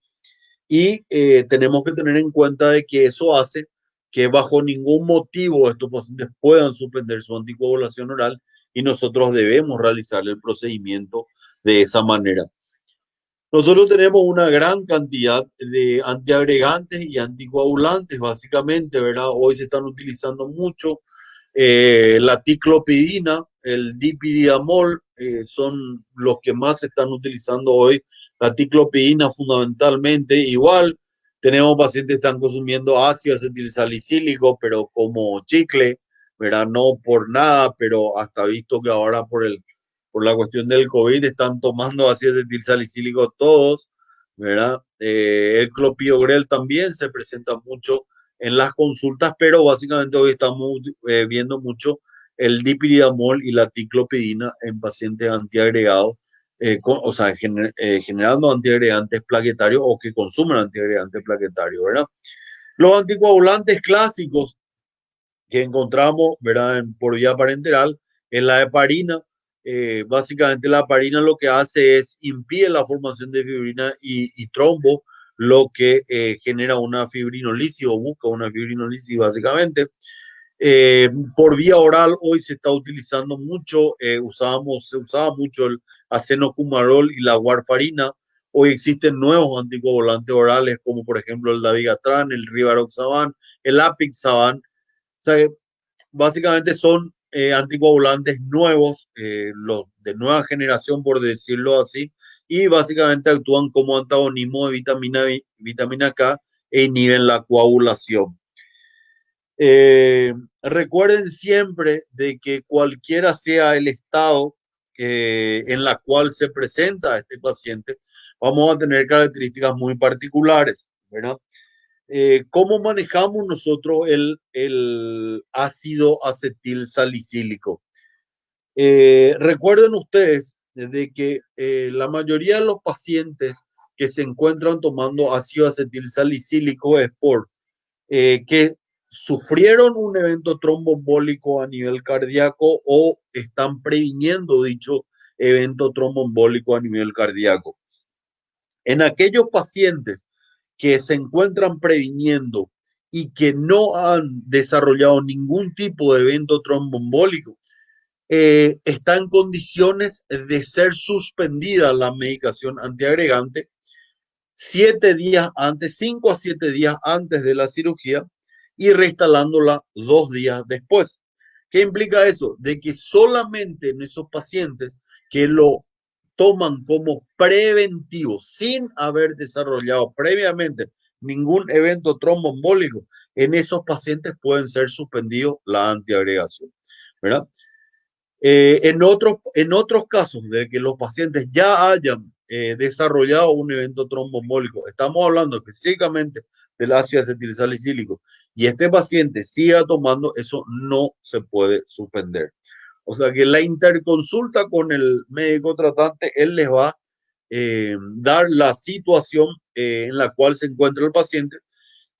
Y tenemos que tener en cuenta de que eso hace que bajo ningún motivo estos pacientes puedan suspender su anticoagulación oral y nosotros debemos realizar el procedimiento de esa manera. Nosotros tenemos una gran cantidad de antiagregantes y anticoagulantes, básicamente, ¿verdad? Hoy se están utilizando mucho la ticlopidina, el dipiridamol, son los que más se están utilizando hoy. La ticlopidina fundamentalmente, igual tenemos pacientes que están consumiendo ácido acetilsalicílico, pero como chicle, ¿verdad? No por nada, pero hasta visto que ahora por la cuestión del COVID están tomando ácido acetilsalicílico todos, ¿verdad? El clopidogrel también se presenta mucho en las consultas, pero básicamente hoy estamos viendo mucho el dipiridamol y la ticlopidina en pacientes antiagregados, o sea, generando antiagregantes plaquetarios o que consumen antiagregantes plaquetarios, ¿verdad? Los anticoagulantes clásicos que encontramos, ¿verdad? Por vía parenteral, en la heparina. Básicamente la heparina lo que hace es impide la formación de fibrina y trombo, lo que genera una fibrinolisis o busca una fibrinolisis básicamente. Por vía oral hoy se está utilizando mucho, se usaba mucho el acenocumarol y la warfarina. Hoy existen nuevos anticoagulantes orales como por ejemplo el dabigatran, el rivaroxaban, el apixaban. O sea, básicamente son anticoagulantes nuevos, los de nueva generación, por decirlo así, y básicamente actúan como antagonismo de vitamina K e inhiben la coagulación. Recuerden siempre de que cualquiera sea el estado en la cual se presenta este paciente, vamos a tener características muy particulares, ¿verdad? ¿Cómo manejamos nosotros el ácido acetil salicílico? Recuerden ustedes de que la mayoría de los pacientes que se encuentran tomando ácido acetil salicílico es que sufrieron un evento tromboembólico a nivel cardíaco o están previniendo dicho evento tromboembólico a nivel cardíaco. En aquellos pacientes que se encuentran previniendo y que no han desarrollado ningún tipo de evento tromboembólico, está en condiciones de ser suspendida la medicación antiagregante 7 días antes, 5 a 7 días antes de la cirugía y reinstalándola 2 días después. ¿Qué implica eso? De que solamente en esos pacientes que lo toman como preventivo sin haber desarrollado previamente ningún evento tromboembólico, en esos pacientes pueden ser suspendidos la antiagregación, ¿verdad? En otros casos de que los pacientes ya hayan desarrollado un evento tromboembólico, estamos hablando específicamente del ácido acetilsalicílico, y este paciente siga tomando, eso no se puede suspender. O sea que la interconsulta con el médico tratante, él les va a dar la situación en la cual se encuentra el paciente,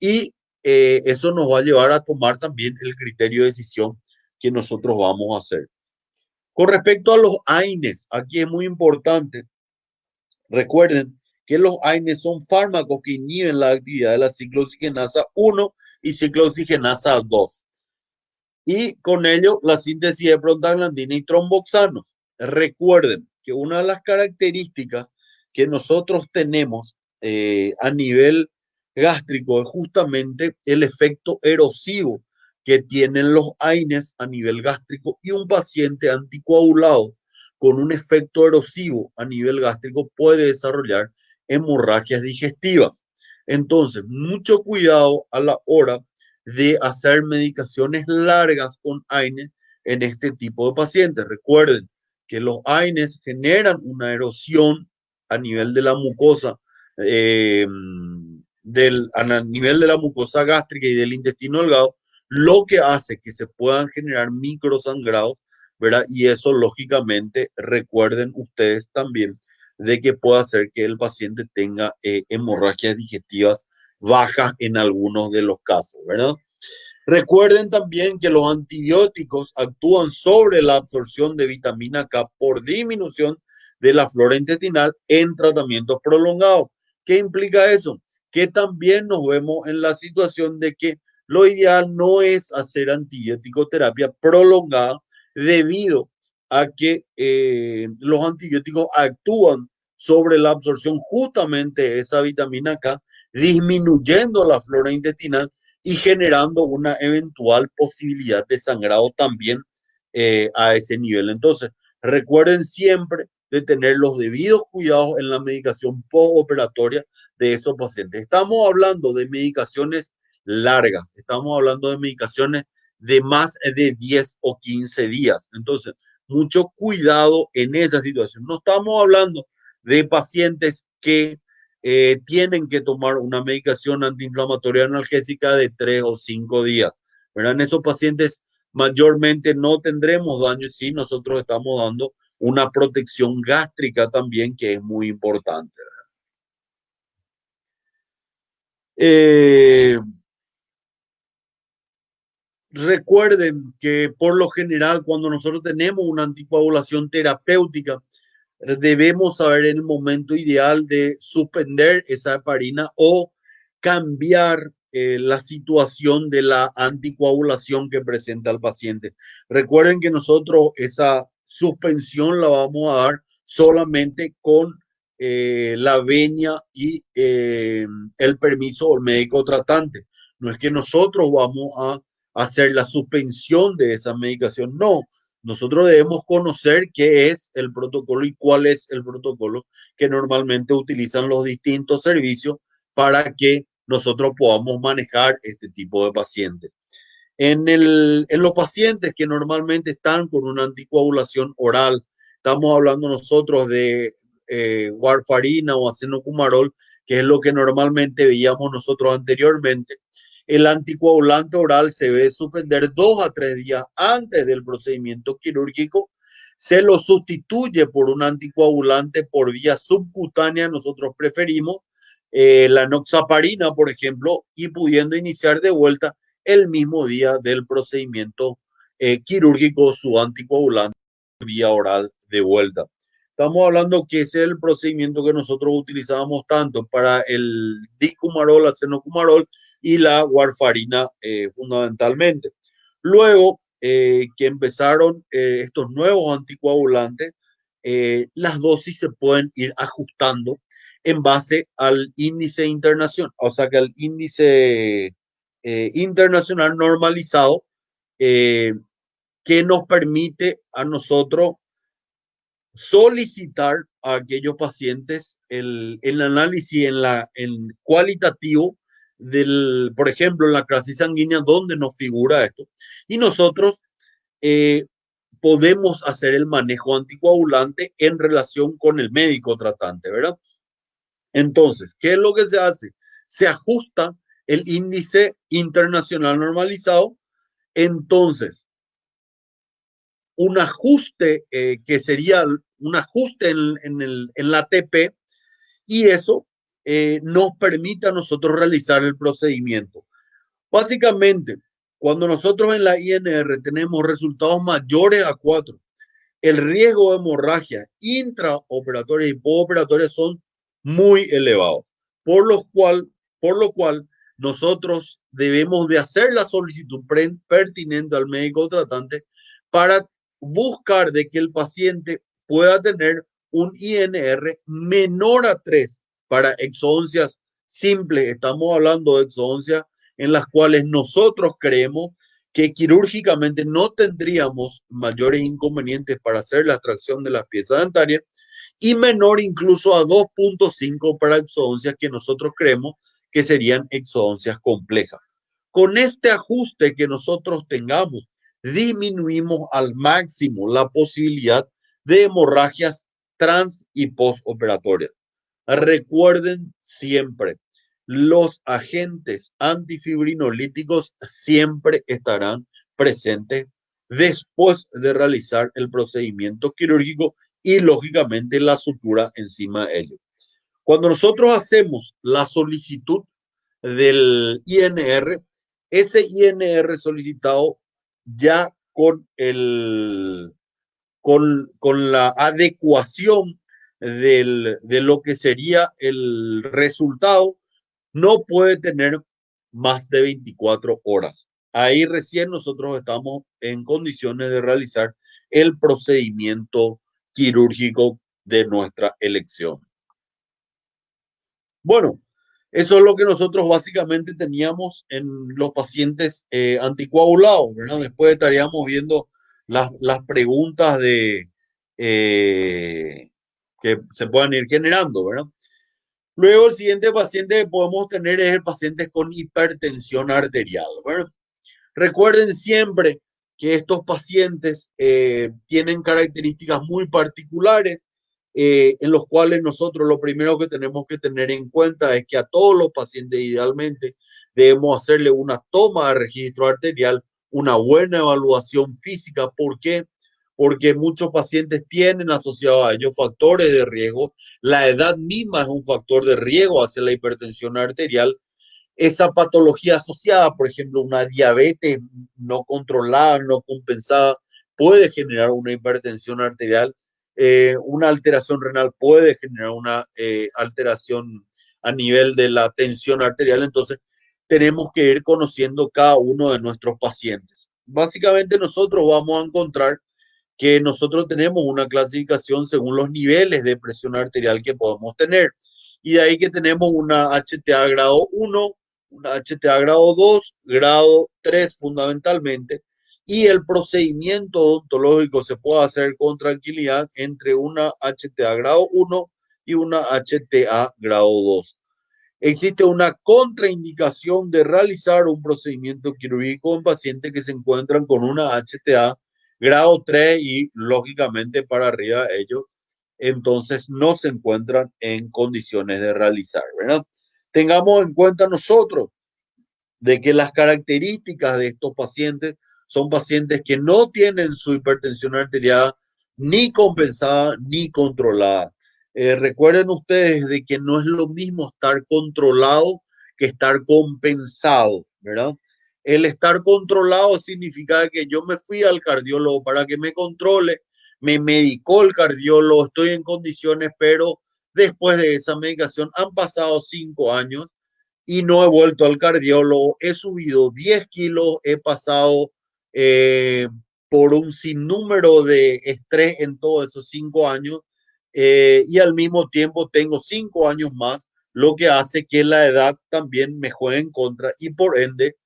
y eso nos va a llevar a tomar también el criterio de decisión que nosotros vamos a hacer. Con respecto a los AINES, aquí es muy importante, recuerden que los AINES son fármacos que inhiben la actividad de la ciclooxigenasa 1 y ciclooxigenasa 2. Y con ello la síntesis de prostaglandina y tromboxanos. Recuerden que una de las características que nosotros tenemos a nivel gástrico es justamente el efecto erosivo que tienen los AINES a nivel gástrico, y un paciente anticoagulado con un efecto erosivo a nivel gástrico puede desarrollar hemorragias digestivas. Entonces, mucho cuidado a la hora de hacer medicaciones largas con AINES en este tipo de pacientes. Recuerden que los AINES generan una erosión a nivel de la mucosa, a nivel de la mucosa gástrica y del intestino delgado, lo que hace que se puedan generar microsangrados, ¿verdad? Y eso lógicamente recuerden ustedes también de que puede hacer que el paciente tenga hemorragias digestivas bajas en algunos de los casos, ¿verdad? Recuerden también que los antibióticos actúan sobre la absorción de vitamina K por disminución de la flora intestinal en tratamientos prolongados. ¿Qué implica eso? Que también nos vemos en la situación de que lo ideal no es hacer antibiótico terapia prolongada, debido a que los antibióticos actúan sobre la absorción justamente de esa vitamina K, disminuyendo la flora intestinal y generando una eventual posibilidad de sangrado también a ese nivel. Entonces, recuerden siempre de tener los debidos cuidados en la medicación postoperatoria de esos pacientes. Estamos hablando de medicaciones largas, estamos hablando de medicaciones de más de 10 o 15 días. Entonces, mucho cuidado en esa situación. No estamos hablando de pacientes que tienen que tomar una medicación antiinflamatoria analgésica de 3 o 5 días. ¿Verdad? En esos pacientes mayormente no tendremos daño si nosotros estamos dando una protección gástrica también, que es muy importante. Recuerden que por lo general cuando nosotros tenemos una anticoagulación terapéutica, debemos saber el momento ideal de suspender esa heparina o cambiar la situación de la anticoagulación que presenta el paciente. Recuerden que nosotros esa suspensión la vamos a dar solamente con la venia y el permiso del médico tratante. No es que nosotros vamos a hacer la suspensión de esa medicación, no. Nosotros debemos conocer qué es el protocolo y cuál es el protocolo que normalmente utilizan los distintos servicios para que nosotros podamos manejar este tipo de pacientes. En los pacientes que normalmente están con una anticoagulación oral, estamos hablando nosotros de warfarina o acenocumarol, que es lo que normalmente veíamos nosotros anteriormente. El anticoagulante oral se debe suspender 2 a 3 días antes del procedimiento quirúrgico. Se lo sustituye por un anticoagulante por vía subcutánea, nosotros preferimos la enoxaparina, por ejemplo, y pudiendo iniciar de vuelta el mismo día del procedimiento quirúrgico su anticoagulante vía oral de vuelta. Estamos hablando que ese es el procedimiento que nosotros utilizábamos tanto para el dicumarol, acenocumarol y la warfarina fundamentalmente. Luego que empezaron estos nuevos anticoagulantes, las dosis se pueden ir ajustando en base al índice internacional, o sea que al índice internacional normalizado, que nos permite a nosotros solicitar a aquellos pacientes el análisis en cualitativo por ejemplo, en la crisis sanguínea donde nos figura esto. Y nosotros eh, podemos hacer el manejo anticoagulante en relación con el médico tratante, ¿verdad? Entonces, ¿qué es lo que se hace? Se ajusta el índice internacional normalizado. Entonces, un ajuste que sería un ajuste en la ATP y eso nos permite a nosotros realizar el procedimiento. Básicamente, cuando nosotros en la INR tenemos resultados mayores a 4, el riesgo de hemorragia intraoperatoria y postoperatoria son muy elevados, por lo cual nosotros debemos de hacer la solicitud pertinente al médico tratante para buscar de que el paciente pueda tener un INR menor a 3 para exodoncias simples. Estamos hablando de exodoncias en las cuales nosotros creemos que quirúrgicamente no tendríamos mayores inconvenientes para hacer la extracción de las piezas dentarias y menor incluso a 2.5 para exodoncias que nosotros creemos que serían exodoncias complejas. Con este ajuste que nosotros tengamos, disminuimos al máximo la posibilidad de hemorragias trans y postoperatorias. Recuerden siempre, los agentes antifibrinolíticos siempre estarán presentes después de realizar el procedimiento quirúrgico y lógicamente la sutura encima de ello. Cuando nosotros hacemos la solicitud del INR, ese INR solicitado ya con la adecuación de lo que sería el resultado, no puede tener más de 24 horas. Ahí recién nosotros estamos en condiciones de realizar el procedimiento quirúrgico de nuestra elección. Bueno, eso es lo que nosotros básicamente teníamos en los pacientes anticoagulados, ¿verdad? Después estaríamos viendo las preguntas que se puedan ir generando, ¿verdad? Luego el siguiente paciente que podemos tener es el paciente con hipertensión arterial, ¿verdad? Recuerden siempre que estos pacientes tienen características muy particulares en los cuales nosotros lo primero que tenemos que tener en cuenta es que a todos los pacientes idealmente debemos hacerle una toma de registro arterial, una buena evaluación física. ¿Por qué? Porque muchos pacientes tienen asociados a ellos factores de riesgo. La edad misma es un factor de riesgo hacia la hipertensión arterial. Esa patología asociada, por ejemplo, una diabetes no controlada, no compensada, puede generar una hipertensión arterial. Una alteración renal puede generar una alteración a nivel de la tensión arterial. Entonces, tenemos que ir conociendo cada uno de nuestros pacientes. Básicamente, nosotros vamos a encontrar que nosotros tenemos una clasificación según los niveles de presión arterial que podemos tener. Y de ahí que tenemos una HTA grado 1, una HTA grado 2, grado 3 fundamentalmente, y el procedimiento odontológico se puede hacer con tranquilidad entre una HTA grado 1 y una HTA grado 2. Existe una contraindicación de realizar un procedimiento quirúrgico en pacientes que se encuentran con una HTA grado 3 y lógicamente para arriba de ellos, entonces no se encuentran en condiciones de realizar, ¿verdad? Tengamos en cuenta nosotros de que las características de estos pacientes son pacientes que no tienen su hipertensión arterial ni compensada ni controlada. Recuerden ustedes de que no es lo mismo estar controlado que estar compensado, ¿verdad? El estar controlado significa que yo me fui al cardiólogo para que me controle, me medicó el cardiólogo, estoy en condiciones, pero después de esa medicación han pasado 5 años y no he vuelto al cardiólogo, he subido 10 kilos, he pasado eh, por un sinnúmero de estrés en todos esos 5 años y al mismo tiempo tengo 5 años más, lo que hace que la edad también me juegue en contra y por ende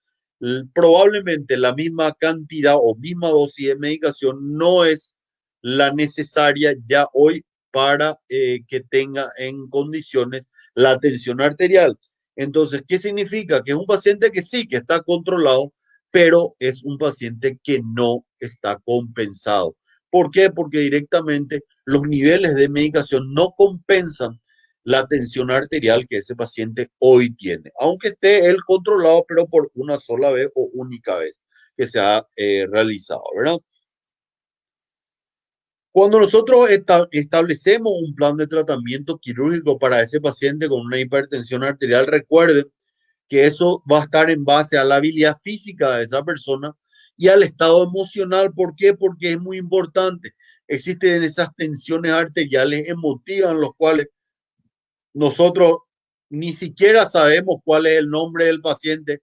probablemente la misma cantidad o misma dosis de medicación no es la necesaria ya hoy para que tenga en condiciones la tensión arterial. Entonces, ¿qué significa? Que es un paciente que sí, que está controlado, pero es un paciente que no está compensado. ¿Por qué? Porque directamente los niveles de medicación no compensan la tensión arterial que ese paciente hoy tiene, aunque esté él controlado, pero por una sola vez o única vez que se ha realizado, ¿verdad? Cuando nosotros establecemos un plan de tratamiento quirúrgico para ese paciente con una hipertensión arterial, recuerden que eso va a estar en base a la habilidad física de esa persona y al estado emocional. ¿Por qué? Porque es muy importante. Existen esas tensiones arteriales emotivas en los cuales nosotros ni siquiera sabemos cuál es el nombre del paciente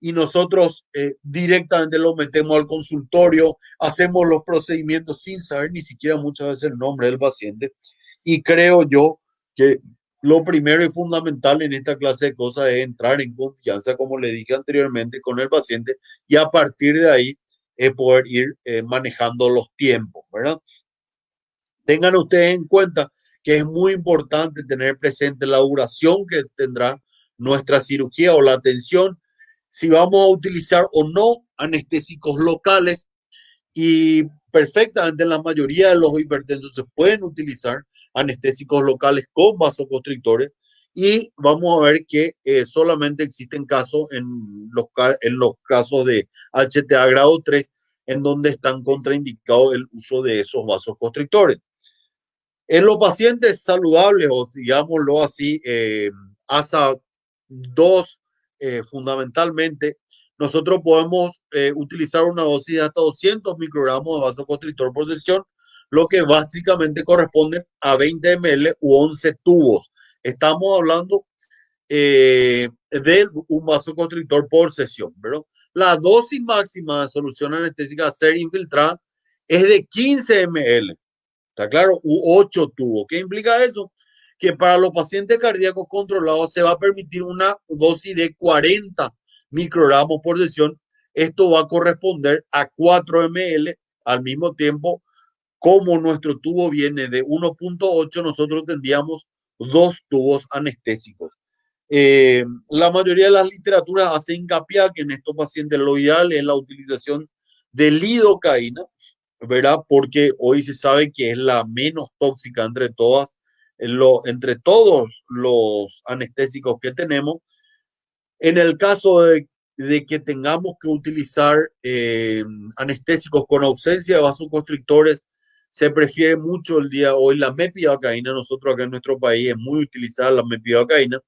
y nosotros directamente lo metemos al consultorio, hacemos los procedimientos sin saber ni siquiera muchas veces el nombre del paciente. Y creo yo que lo primero y fundamental en esta clase de cosas es entrar en confianza, como le dije anteriormente, con el paciente y a partir de ahí poder ir manejando los tiempos, ¿verdad? Tengan ustedes en cuenta que es muy importante tener presente la duración que tendrá nuestra cirugía o la atención, si vamos a utilizar o no anestésicos locales y perfectamente en la mayoría de los hipertensos se pueden utilizar anestésicos locales con vasoconstrictores y vamos a ver que solamente existen casos en los casos de HTA grado 3 en donde están contraindicados el uso de esos vasoconstrictores. En los pacientes saludables, o digámoslo así, ASA 2, fundamentalmente, nosotros podemos utilizar una dosis de hasta 200 microgramos de vasoconstrictor por sesión, lo que básicamente corresponde a 20 ml u 11 tubos. Estamos hablando de un vasoconstrictor por sesión, ¿verdad? La dosis máxima de solución anestésica a ser infiltrada es de 15 ml. ¿Está claro? U 8 tubos. ¿Qué implica eso? Que para los pacientes cardíacos controlados se va a permitir una dosis de 40 microgramos por sesión. Esto va a corresponder a 4 ml al mismo tiempo. Como nuestro tubo viene de 1.8, nosotros tendríamos dos tubos anestésicos. La mayoría de las literaturas hace hincapié que en estos pacientes lo ideal es la utilización de lidocaína, ¿verdad? Porque hoy se sabe que es la menos tóxica entre todas, entre todos los anestésicos que tenemos. En el caso de que tengamos que utilizar anestésicos con ausencia de vasoconstrictores, se prefiere mucho el día de hoy la mepivacaína. Nosotros acá en nuestro país es muy utilizada la mepivacaína.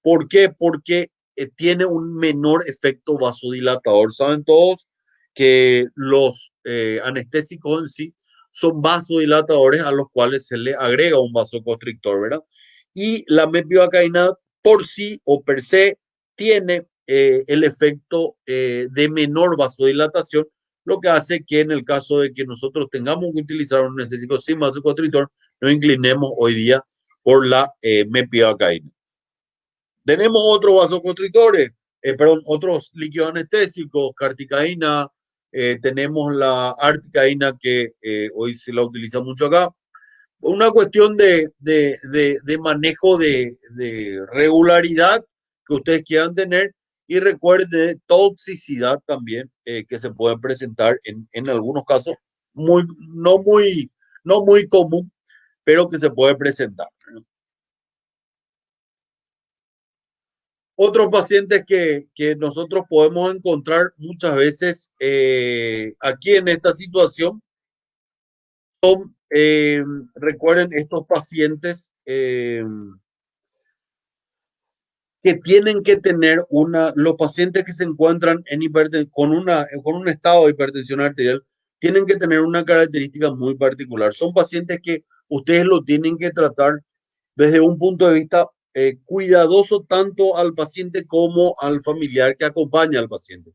¿Por qué? Porque tiene un menor efecto vasodilatador. Saben todos que los anestésicos en sí son vasodilatadores a los cuales se le agrega un vasoconstrictor, ¿verdad? Y la mepivacaína por sí o per se tiene el efecto de menor vasodilatación, lo que hace que en el caso de que nosotros tengamos que utilizar un anestésico sin vasoconstrictor, nos inclinemos hoy día por la mepivacaína. Tenemos otros vasoconstrictores, perdón, otros líquidos anestésicos, carticaína, tenemos la articaína que hoy se la utiliza mucho acá. Una cuestión de manejo de regularidad que ustedes quieran tener y recuerden toxicidad también que se puede presentar en algunos casos, muy, no, muy, no muy común, pero que se puede presentar. Otros pacientes que nosotros podemos encontrar muchas veces aquí en esta situación son, recuerden, estos pacientes que tienen que tener los pacientes que se encuentran con un estado de hipertensión arterial, tienen que tener una característica muy particular. Son pacientes que ustedes lo tienen que tratar desde un punto de vista cuidadoso tanto al paciente como al familiar que acompaña al paciente.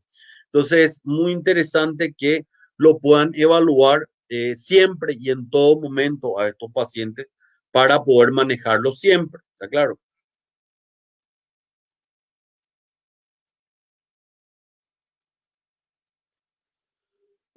Entonces es muy interesante que lo puedan evaluar siempre y en todo momento a estos pacientes para poder manejarlo siempre, ¿está claro?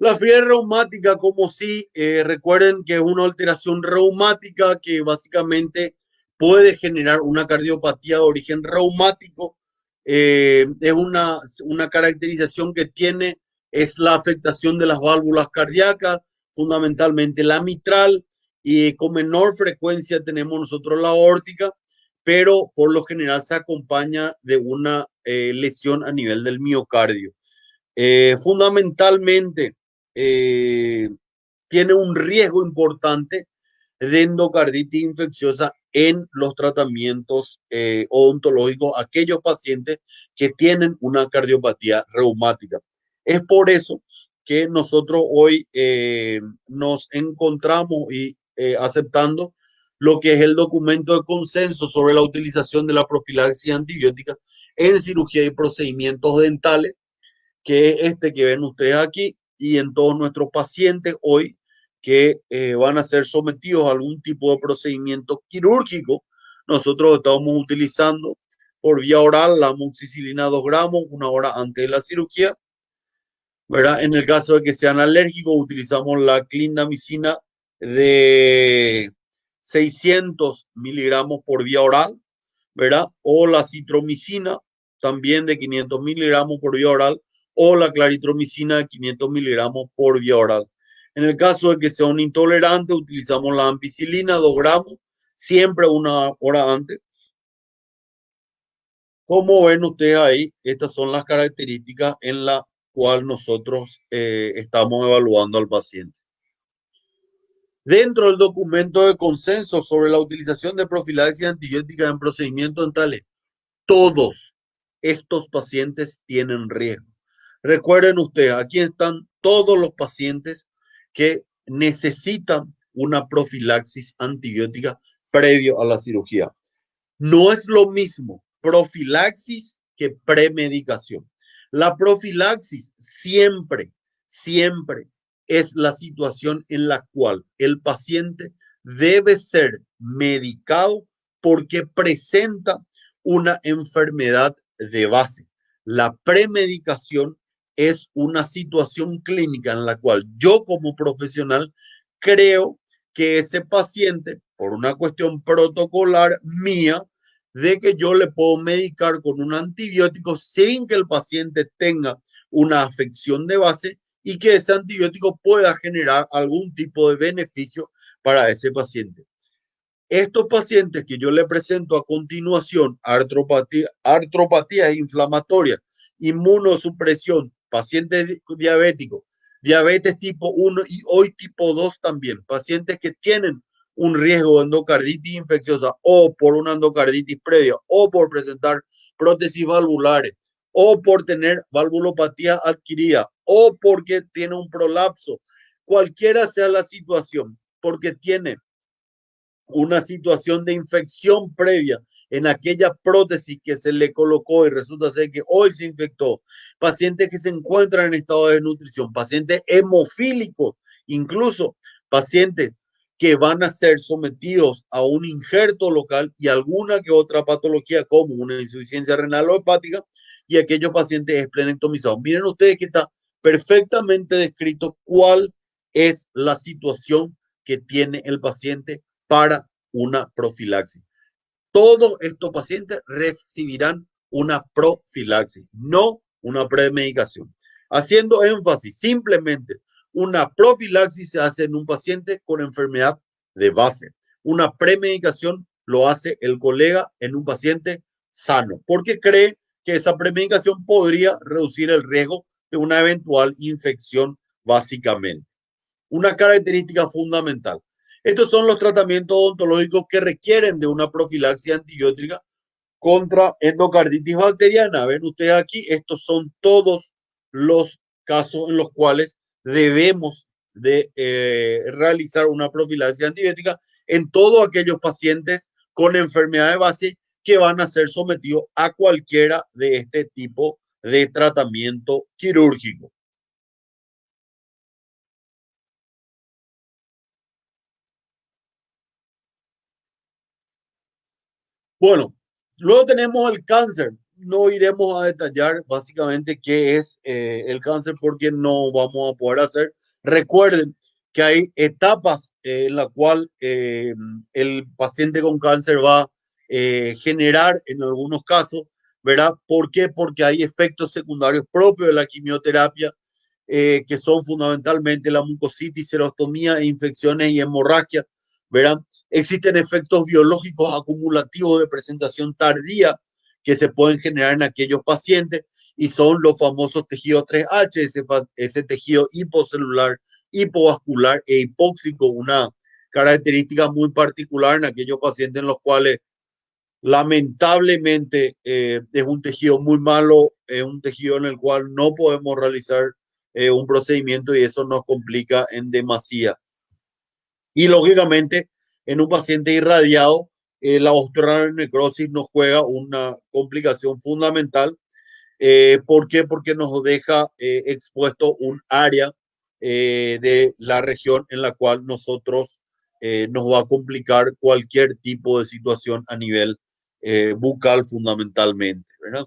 La fiebre reumática, como si recuerden que es una alteración reumática que básicamente puede generar una cardiopatía de origen reumático. Es una caracterización que tiene, es la afectación de las válvulas cardíacas, fundamentalmente la mitral, y con menor frecuencia tenemos nosotros la aórtica, pero por lo general se acompaña de una lesión a nivel del miocardio. Fundamentalmente eh, tiene un riesgo importante de endocarditis infecciosa en los tratamientos odontológicos, aquellos pacientes que tienen una cardiopatía reumática. Es por eso que nosotros hoy nos encontramos y aceptando lo que es el documento de consenso sobre la utilización de la profilaxis antibiótica en cirugía y procedimientos dentales, que es este que ven ustedes aquí, y en todos nuestros pacientes hoy que van a ser sometidos a algún tipo de procedimiento quirúrgico. Nosotros estamos utilizando por vía oral la amoxicilina 2 gramos una hora antes de la cirugía, ¿verdad? En el caso de que sean alérgicos, utilizamos la clindamicina de 600 miligramos por vía oral, ¿verdad? O la citromicina también de 500 miligramos por vía oral, o la claritromicina de 500 miligramos por vía oral. En el caso de que sea un intolerante, utilizamos la ampicilina 2 gramos, siempre una hora antes. Como ven ustedes ahí, estas son las características en la cual nosotros estamos evaluando al paciente. Dentro del documento de consenso sobre la utilización de profilaxis antibiótica en procedimientos dentales, todos estos pacientes tienen riesgo. Recuerden ustedes, aquí están todos los pacientes que necesitan una profilaxis antibiótica previo a la cirugía. No es lo mismo profilaxis que premedicación. La profilaxis siempre es la situación en la cual el paciente debe ser medicado porque presenta una enfermedad de base. La premedicación es una situación clínica en la cual yo como profesional creo que ese paciente, por una cuestión protocolar mía, de que yo le puedo medicar con un antibiótico sin que el paciente tenga una afección de base y que ese antibiótico pueda generar algún tipo de beneficio para ese paciente. Estos pacientes que yo le presento a continuación, artropatías inflamatorias, inmunosupresión, pacientes diabéticos, diabetes tipo 1 y hoy tipo 2 también, pacientes que tienen un riesgo de endocarditis infecciosa o por una endocarditis previa o por presentar prótesis valvulares o por tener valvulopatía adquirida o porque tiene un prolapso, cualquiera sea la situación, porque tiene una situación de infección previa en aquella prótesis que se le colocó y resulta ser que hoy se infectó, pacientes que se encuentran en estado de desnutrición, pacientes hemofílicos, incluso pacientes que van a ser sometidos a un injerto local y alguna que otra patología como una insuficiencia renal o hepática y aquellos pacientes esplenectomizados. Miren ustedes que está perfectamente descrito cuál es la situación que tiene el paciente para una profilaxis. Todos estos pacientes recibirán una profilaxis, no una premedicación. Haciendo énfasis, simplemente una profilaxis se hace en un paciente con enfermedad de base. Una premedicación lo hace el colega en un paciente sano, porque cree que esa premedicación podría reducir el riesgo de una eventual infección, básicamente. Una característica fundamental. Estos son los tratamientos odontológicos que requieren de una profilaxis antibiótica contra endocarditis bacteriana. Ven ustedes aquí, estos son todos los casos en los cuales debemos de realizar una profilaxis antibiótica en todos aquellos pacientes con enfermedad de base que van a ser sometidos a cualquiera de este tipo de tratamiento quirúrgico. Bueno, luego tenemos el cáncer. no iremos a detallar básicamente qué es el cáncer porque no vamos a poder hacer. Recuerden que hay etapas en la cual el paciente con cáncer va a generar en algunos casos, ¿verdad? ¿Por qué? Porque hay efectos secundarios propios de la quimioterapia que son fundamentalmente la mucositis, serostomía, e infecciones y hemorragia, ¿verdad? Existen efectos biológicos acumulativos de presentación tardía que se pueden generar en aquellos pacientes y son los famosos tejidos 3H, ese tejido hipocelular, hipovascular e hipóxico, una característica muy particular en aquellos pacientes en los cuales lamentablemente es un tejido muy malo, es un tejido en el cual no podemos realizar un procedimiento y eso nos complica en demasía. Y lógicamente, en un paciente irradiado, la osteonecrosis nos juega una complicación fundamental. ¿Por qué? Porque nos deja expuesto un área de la región en la cual nosotros nos va a complicar cualquier tipo de situación a nivel bucal fundamentalmente, ¿verdad?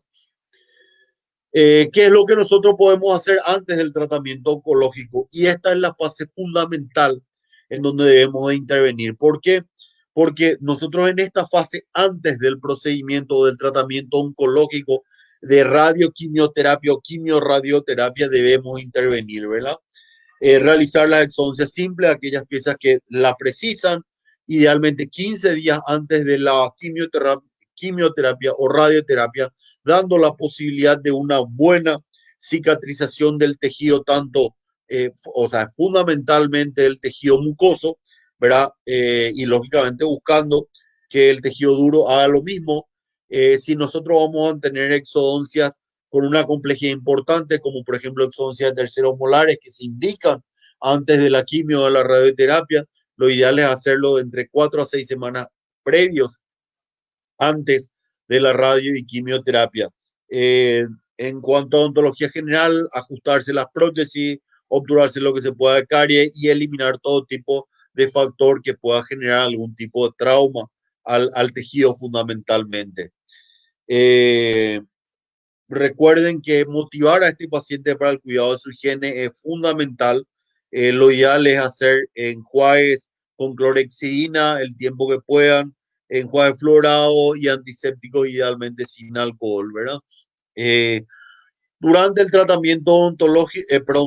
¿Qué es lo que nosotros podemos hacer antes del tratamiento oncológico? Y esta es la fase fundamental en donde debemos de intervenir. ¿Por qué? Porque nosotros en esta fase, antes del procedimiento del tratamiento oncológico de radioquimioterapia o quimiorradioterapia, debemos intervenir, ¿verdad? Realizar las exoncias simples, aquellas piezas que la precisan, idealmente 15 días antes de la quimioterapia o radioterapia, dando la posibilidad de una buena cicatrización del tejido, tanto, o sea, fundamentalmente el tejido mucoso, ¿verdad? Y lógicamente buscando que el tejido duro haga lo mismo. Si nosotros vamos a tener exodoncias con una complejidad importante, como por ejemplo exodoncias de terceros molares que se indican antes de la quimio o de la radioterapia, lo ideal es hacerlo de entre 4 a 6 semanas previos antes de la radio y quimioterapia. En cuanto a odontología general, ajustarse las prótesis, obturarse lo que se pueda de carie y eliminar todo tipo de factor que pueda generar algún tipo de trauma al tejido fundamentalmente. Recuerden que motivar a este paciente para el cuidado de su higiene es fundamental. Lo ideal es hacer enjuagues con clorexidina el tiempo que puedan, enjuague fluorado y antisépticos idealmente sin alcohol, ¿verdad? Eh, durante el tratamiento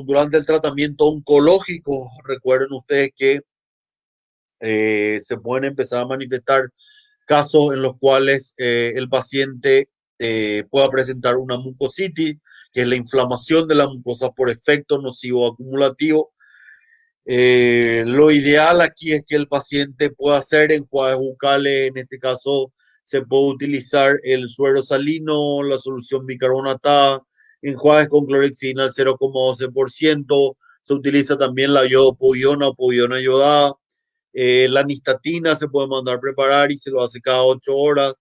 durante el tratamiento oncológico, recuerden ustedes que se pueden empezar a manifestar casos en los cuales el paciente pueda presentar una mucositis, que es la inflamación de la mucosa por efecto nocivo acumulativo. Lo ideal aquí es que el paciente pueda hacer enjuagues bucales, en este caso se puede utilizar el suero salino, la solución bicarbonatada, enjuagues con clorexidina al 0,12%, se utiliza también la iodopoviona o poviona yodada, la nistatina se puede mandar preparar y se lo hace cada 8 horas.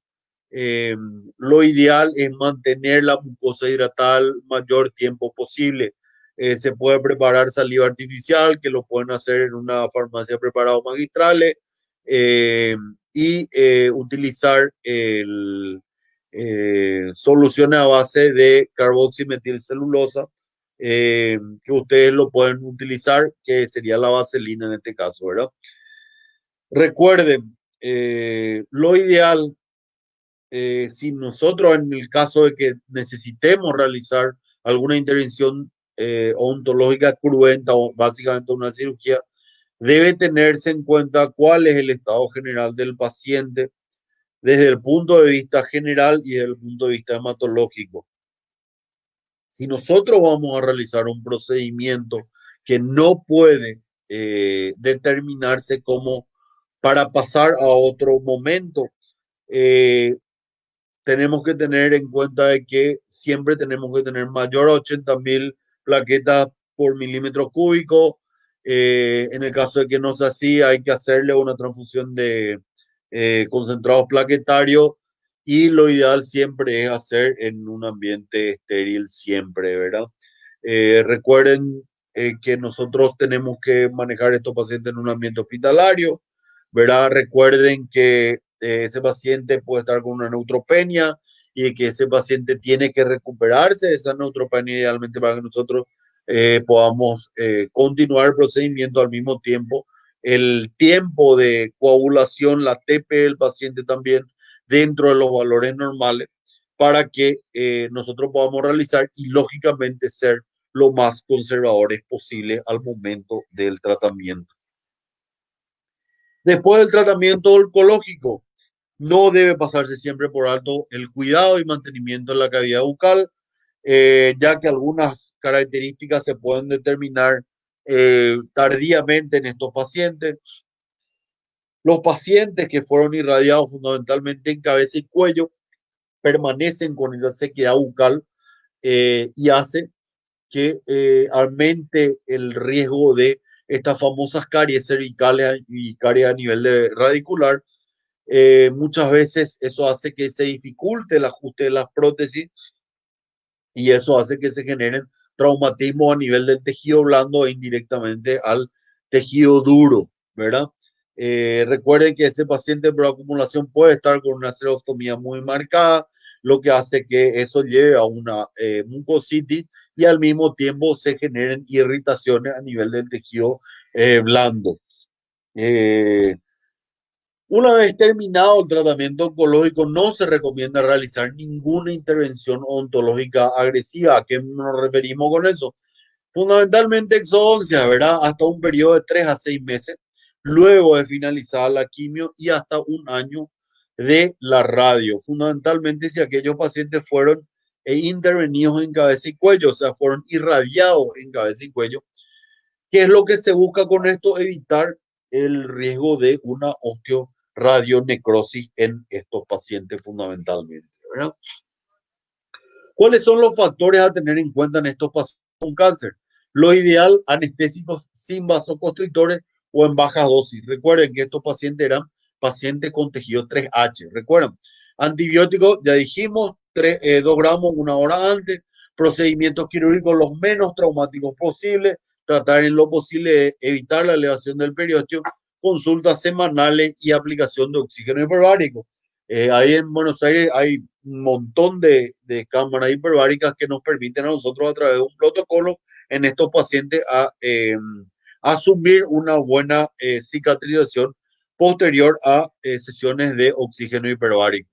Eh, lo ideal es mantener la mucosa hidratada el mayor tiempo posible. Se puede preparar saliva artificial, que lo pueden hacer en una farmacia de preparados magistrales, y utilizar soluciones a base de carboximetilcelulosa, que ustedes lo pueden utilizar, que sería la vaselina en este caso, ¿verdad? Recuerden, lo ideal, si nosotros en el caso de que necesitemos realizar alguna intervención odontológica cruenta o básicamente una cirugía, debe tenerse en cuenta cuál es el estado general del paciente desde el punto de vista general y desde el punto de vista hematológico. Si nosotros vamos a realizar un procedimiento que no puede determinarse como para pasar a otro momento, eh, tenemos que tener en cuenta de que siempre tenemos que tener mayor a 80.000 plaquetas por milímetro cúbico. En el caso de que no sea así, hay que hacerle una transfusión de concentrados plaquetarios y lo ideal siempre es hacer en un ambiente estéril siempre, ¿verdad? Recuerden que nosotros tenemos que manejar estos pacientes en un ambiente hospitalario, ¿verdad? Recuerden que ese paciente puede estar con una neutropenia y que ese paciente tiene que recuperarse de esa neutropenia idealmente para que nosotros podamos continuar el procedimiento al mismo tiempo. El tiempo de coagulación, la TP del paciente también dentro de los valores normales para que nosotros podamos realizar y lógicamente ser lo más conservadores posible al momento del tratamiento. Después del tratamiento oncológico, no debe pasarse siempre por alto el cuidado y mantenimiento de la cavidad bucal, ya que algunas características se pueden determinar tardíamente en estos pacientes. Los pacientes que fueron irradiados fundamentalmente en cabeza y cuello permanecen con esa sequedad bucal y hace que aumente el riesgo de estas famosas caries cervicales y caries a nivel de radicular. Muchas veces eso hace que se dificulte el ajuste de las prótesis y eso hace que se generen traumatismos a nivel del tejido blando e indirectamente al tejido duro, ¿verdad? Recuerden que ese paciente por acumulación puede estar con una xerostomía muy marcada, lo que hace que eso lleve a una mucositis y al mismo tiempo se generen irritaciones a nivel del tejido blando. Una vez terminado el tratamiento oncológico, no se recomienda realizar ninguna intervención ontológica agresiva. ¿A qué nos referimos con eso? Fundamentalmente exodoncia, ¿verdad? Hasta un periodo de 3 a 6 meses, luego de finalizar la quimio y hasta un año de la radio. Fundamentalmente si aquellos pacientes fueron intervenidos en cabeza y cuello, o sea, fueron irradiados en cabeza y cuello. ¿Qué es lo que se busca con esto? Evitar el riesgo de una osteoradionecrosis en estos pacientes fundamentalmente, ¿verdad? ¿Cuáles son los factores a tener en cuenta en estos pacientes con cáncer? Lo ideal, anestésicos sin vasoconstrictores o en baja dosis. Recuerden que estos pacientes eran pacientes con tejido 3H. Recuerden, antibióticos, ya dijimos, 2 gramos una hora antes. Procedimientos quirúrgicos los menos traumáticos posibles. Tratar en lo posible de evitar la elevación del periósteo. Consultas semanales y aplicación de oxígeno hiperbárico. Ahí en Buenos Aires hay un montón de cámaras hiperbáricas que nos permiten a nosotros a través de un protocolo en estos pacientes asumir una buena cicatrización posterior a sesiones de oxígeno hiperbárico.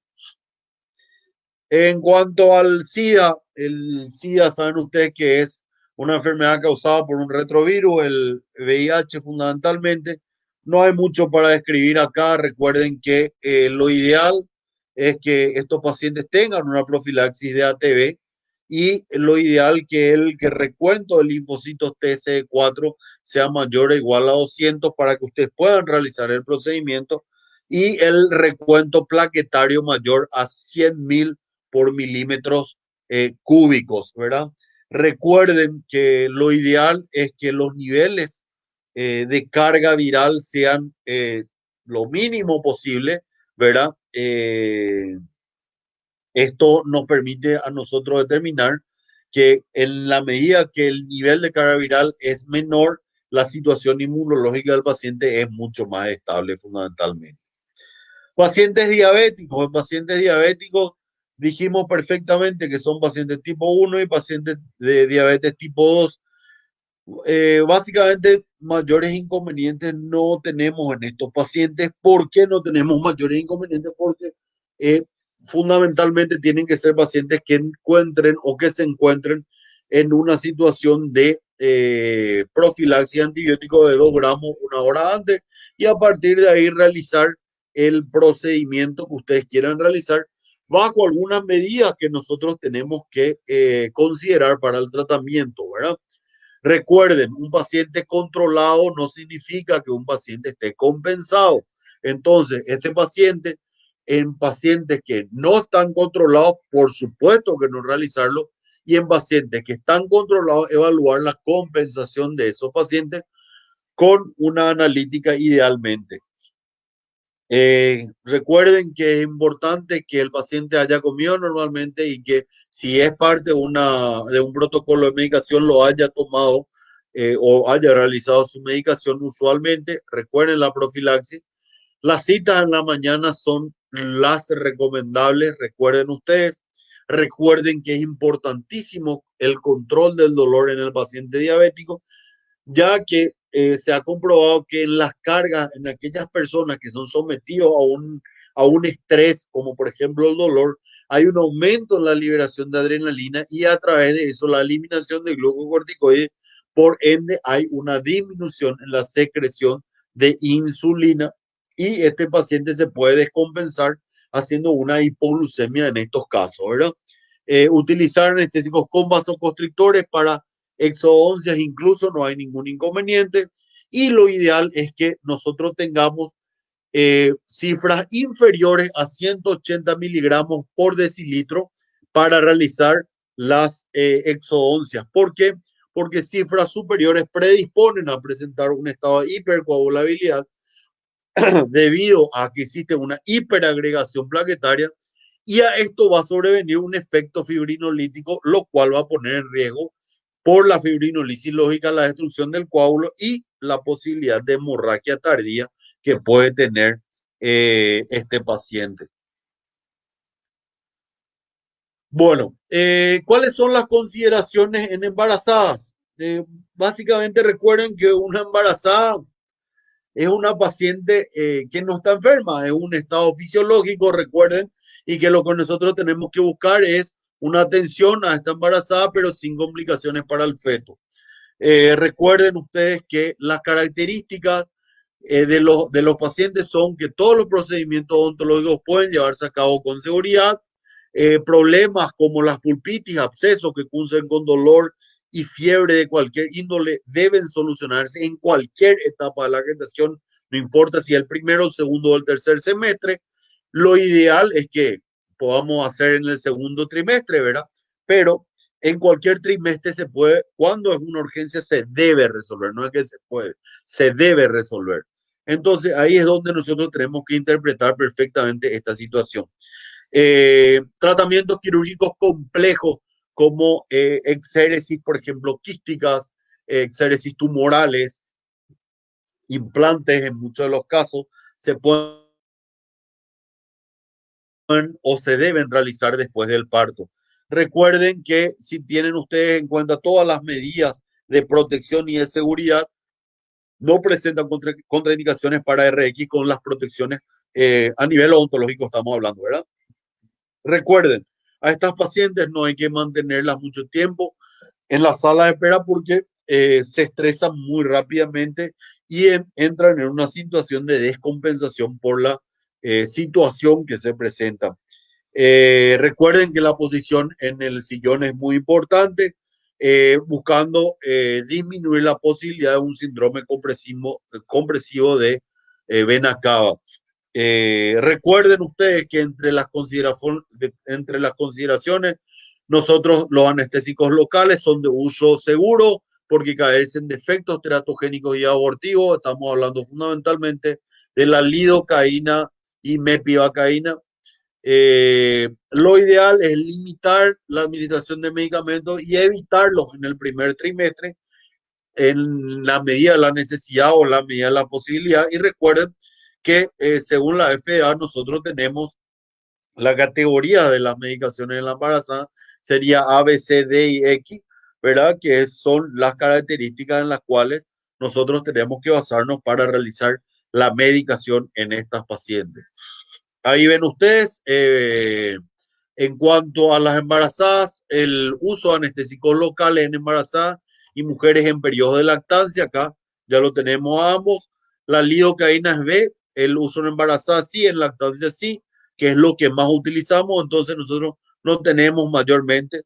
En cuanto al SIDA, el SIDA saben ustedes que es una enfermedad causada por un retrovirus, el VIH fundamentalmente. No hay mucho para describir acá. Recuerden que lo ideal es que estos pacientes tengan una profilaxis de ATV y lo ideal que el recuento de linfocitos TCE4 sea mayor o igual a 200 para que ustedes puedan realizar el procedimiento y el recuento plaquetario mayor a 100.000 por milímetros cúbicos, ¿verdad? Recuerden que lo ideal es que los niveles de carga viral sean lo mínimo posible, ¿verdad? Esto nos permite a nosotros determinar que en la medida que el nivel de carga viral es menor, la situación inmunológica del paciente es mucho más estable fundamentalmente. Pacientes diabéticos, en pacientes diabéticos dijimos perfectamente que son pacientes tipo 1 y pacientes de diabetes tipo 2. Básicamente mayores inconvenientes no tenemos en estos pacientes. ¿Por qué no tenemos mayores inconvenientes? Porque fundamentalmente tienen que ser pacientes que encuentren o que se encuentren en una situación de profilaxis antibiótico de 2 gramos una hora antes y a partir de ahí realizar el procedimiento que ustedes quieran realizar bajo algunas medidas que nosotros tenemos que considerar para el tratamiento, ¿verdad? Recuerden, un paciente controlado no significa que un paciente esté compensado. Entonces, este paciente, en pacientes que no están controlados, por supuesto que no realizarlo, y en pacientes que están controlados, evaluar la compensación de esos pacientes con una analítica idealmente. Recuerden que es importante que el paciente haya comido normalmente y que si es parte de un protocolo de medicación lo haya tomado o haya realizado su medicación usualmente. Recuerden la profilaxis. Las citas en la mañana son las recomendables, recuerden ustedes. Recuerden que es importantísimo el control del dolor en el paciente diabético, ya que se ha comprobado que en las cargas, en aquellas personas que son sometidos a un estrés, como por ejemplo el dolor, hay un aumento en la liberación de adrenalina y a través de eso la eliminación de glucocorticoides, por ende hay una disminución en la secreción de insulina y este paciente se puede descompensar haciendo una hipoglucemia en estos casos, ¿verdad? Utilizar anestésicos con vasoconstrictores para exodoncias incluso no hay ningún inconveniente y lo ideal es que nosotros tengamos cifras inferiores a 180 miligramos por decilitro para realizar las exodoncias. ¿Por qué? Porque cifras superiores predisponen a presentar un estado de hipercoagulabilidad debido a que existe una hiperagregación plaquetaria y a esto va a sobrevenir un efecto fibrinolítico, lo cual va a poner en riesgo por la fibrinolisis lógica la destrucción del coágulo y la posibilidad de hemorragia tardía que puede tener este paciente. Bueno, ¿cuáles son las consideraciones en embarazadas? Básicamente recuerden que una embarazada es una paciente que no está enferma, es un estado fisiológico, recuerden, y que lo que nosotros tenemos que buscar es una atención a esta embarazada, pero sin complicaciones para el feto. Recuerden ustedes que las características de los pacientes son que todos los procedimientos odontológicos pueden llevarse a cabo con seguridad. Problemas como las pulpitis, abscesos que cursan con dolor y fiebre de cualquier índole deben solucionarse en cualquier etapa de la gestación, no importa si el primero, el segundo o el tercer semestre. Lo ideal es que podamos hacer en el segundo trimestre, ¿verdad? Pero en cualquier trimestre se puede, cuando es una urgencia se debe resolver, no es que se puede, se debe resolver. Entonces ahí es donde nosotros tenemos que interpretar perfectamente esta situación. Tratamientos quirúrgicos complejos como exéresis, por ejemplo, quísticas, exéresis tumorales, implantes en muchos de los casos, se pueden o se deben realizar después del parto. Recuerden que si tienen ustedes en cuenta todas las medidas de protección y de seguridad, no presentan contraindicaciones para RX con las protecciones a nivel odontológico estamos hablando, ¿verdad? Recuerden, a estas pacientes no hay que mantenerlas mucho tiempo en la sala de espera porque se estresan muy rápidamente y entran en una situación de descompensación por la situación que se presenta. Recuerden que la posición en el sillón es muy importante, buscando disminuir la posibilidad de un síndrome compresivo de vena cava. Recuerden ustedes que entre las consideraciones, nosotros los anestésicos locales son de uso seguro porque carecen de efectos teratogénicos y abortivos. Estamos hablando fundamentalmente de la lidocaína y mepivacaína. Lo ideal es limitar la administración de medicamentos y evitarlos en el primer trimestre en la medida de la necesidad o la medida de la posibilidad. Y recuerden que según la FDA nosotros tenemos la categoría de las medicaciones en la embarazada, sería A, B, C, D y X, ¿verdad? Que son las características en las cuales nosotros tenemos que basarnos para realizar la medicación en estas pacientes. Ahí ven ustedes, en cuanto a las embarazadas, el uso de anestésicos locales en embarazadas y mujeres en periodo de lactancia, acá ya lo tenemos a ambos. La lidocaína es B, el uso en embarazadas sí, en lactancia sí, que es lo que más utilizamos, entonces nosotros no tenemos mayormente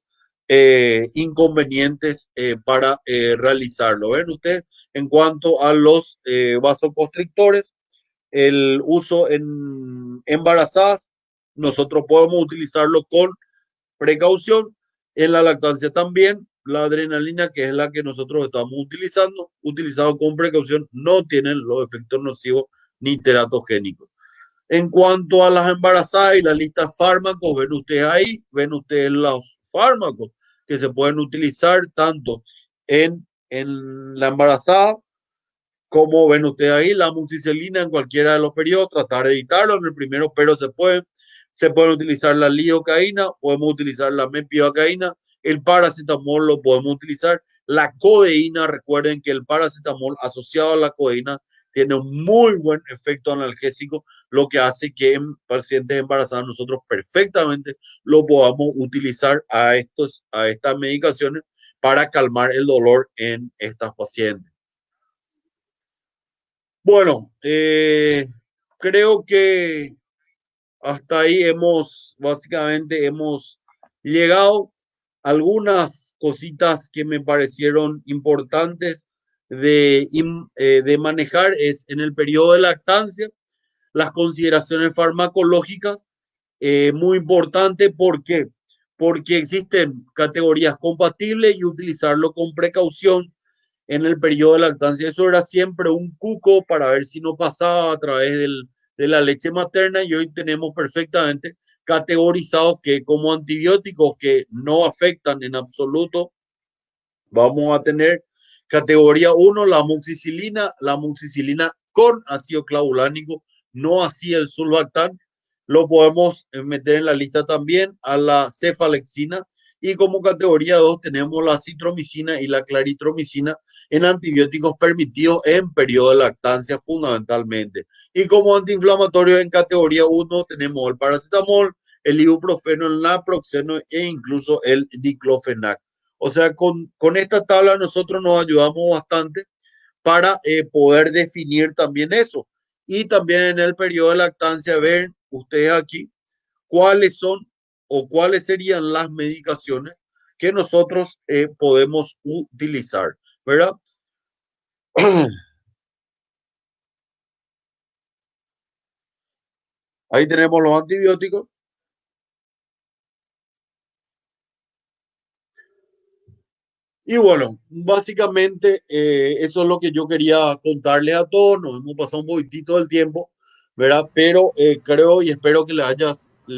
inconvenientes para realizarlo. ¿Ven ustedes? En cuanto a los vasoconstrictores, el uso en embarazadas, nosotros podemos utilizarlo con precaución. En la lactancia también, la adrenalina, que es la que nosotros estamos utilizando, utilizado con precaución, no tienen los efectos nocivos ni teratogénicos. En cuanto a las embarazadas y la lista de fármacos, ven ustedes ahí, ven ustedes los fármacos que se pueden utilizar tanto en la embarazada como ven ustedes ahí, la amoxicilina en cualquiera de los periodos, tratar de evitarlo en el primero, pero se puede. Se puede utilizar la lidocaína, podemos utilizar la mepivacaína, el paracetamol lo podemos utilizar, la codeína, recuerden que el paracetamol asociado a la codeína tiene un muy buen efecto analgésico, lo que hace que en pacientes embarazadas nosotros perfectamente lo podamos utilizar a estas medicaciones para calmar el dolor en estas pacientes. Bueno, creo que hasta ahí básicamente hemos llegado. Algunas cositas que me parecieron importantes de manejar es en el periodo de lactancia, las consideraciones farmacológicas, muy importante. ¿Por qué? Porque existen categorías compatibles y utilizarlo con precaución en el periodo de lactancia. Eso era siempre un cuco para ver si no pasaba a través de la leche materna, y hoy tenemos perfectamente categorizados que como antibióticos que no afectan en absoluto, vamos a tener categoría 1, la amoxicilina con ácido clavulánico, no así el sulbactam. Lo podemos meter en la lista también a la cefalexina. Y como categoría 2 tenemos la citromicina y la claritromicina en antibióticos permitidos en periodo de lactancia fundamentalmente. Y como antiinflamatorio en categoría 1 tenemos el paracetamol, el ibuprofeno, el naproxeno e incluso el diclofenac. O sea, con esta tabla nosotros nos ayudamos bastante para poder definir también eso. Y también en el periodo de lactancia, ven ustedes aquí cuáles son o cuáles serían las medicaciones que nosotros podemos utilizar, ¿verdad? Ahí tenemos los antibióticos. Y bueno, básicamente eso es lo que yo quería contarles a todos. Nos hemos pasado un poquitito del tiempo, ¿verdad? Pero creo y espero que le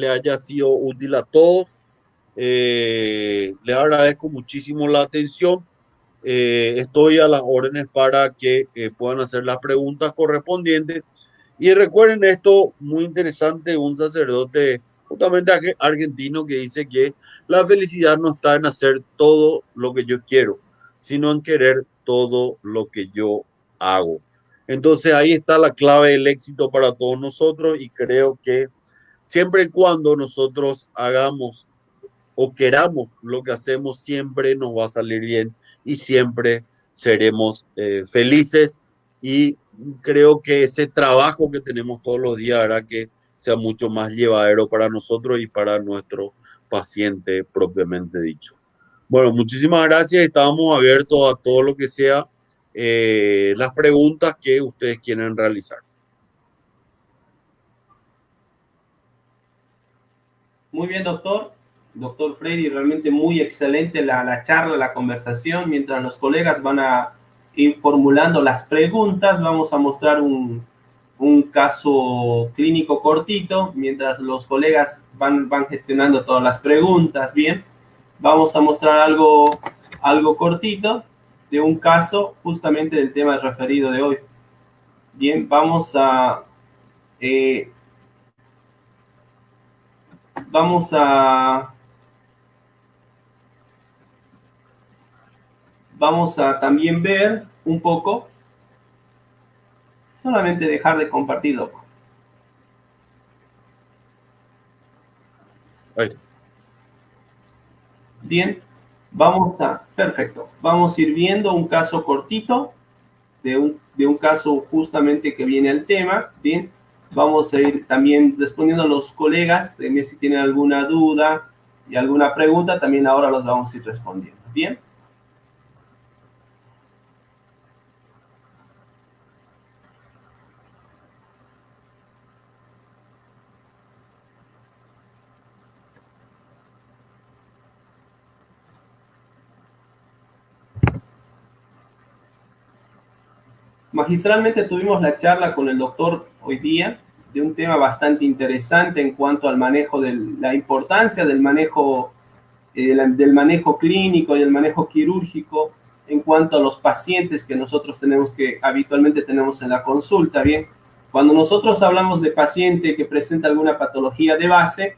haya sido útil a todos. Les agradezco muchísimo la atención. Estoy a las órdenes para que puedan hacer las preguntas correspondientes. Y recuerden esto, muy interesante, un sacerdote justamente argentino que dice que la felicidad no está en hacer todo lo que yo quiero, sino en querer todo lo que yo hago. Entonces ahí está la clave del éxito para todos nosotros, y creo que siempre y cuando nosotros hagamos o queramos lo que hacemos, siempre nos va a salir bien y siempre seremos felices. Y creo que ese trabajo que tenemos todos los días hará que sea mucho más llevadero para nosotros y para nuestro paciente propiamente dicho. Bueno, muchísimas gracias. Estamos abiertos a todo lo que sea las preguntas que ustedes quieran realizar. Muy bien, doctor. Doctor Freddy, realmente muy excelente la charla, la conversación. Mientras los colegas van a ir formulando las preguntas, vamos a mostrar un caso clínico cortito, mientras los colegas van gestionando todas las preguntas. Bien, vamos a mostrar algo cortito de un caso justamente del tema referido de hoy. Bien, eh, vamos a también ver un poco, solamente dejar de compartirlo. Ahí. Bien, perfecto, vamos a ir viendo un caso cortito de un caso justamente que viene al tema. Bien, vamos a ir también respondiendo a los colegas, si tienen alguna duda y alguna pregunta, también ahora los vamos a ir respondiendo. Bien. Magistralmente tuvimos la charla con el doctor hoy día de un tema bastante interesante en cuanto al manejo de la importancia del manejo clínico y el manejo quirúrgico en cuanto a los pacientes que nosotros habitualmente tenemos en la consulta. Bien, Cuando nosotros hablamos de paciente que presenta alguna patología de base,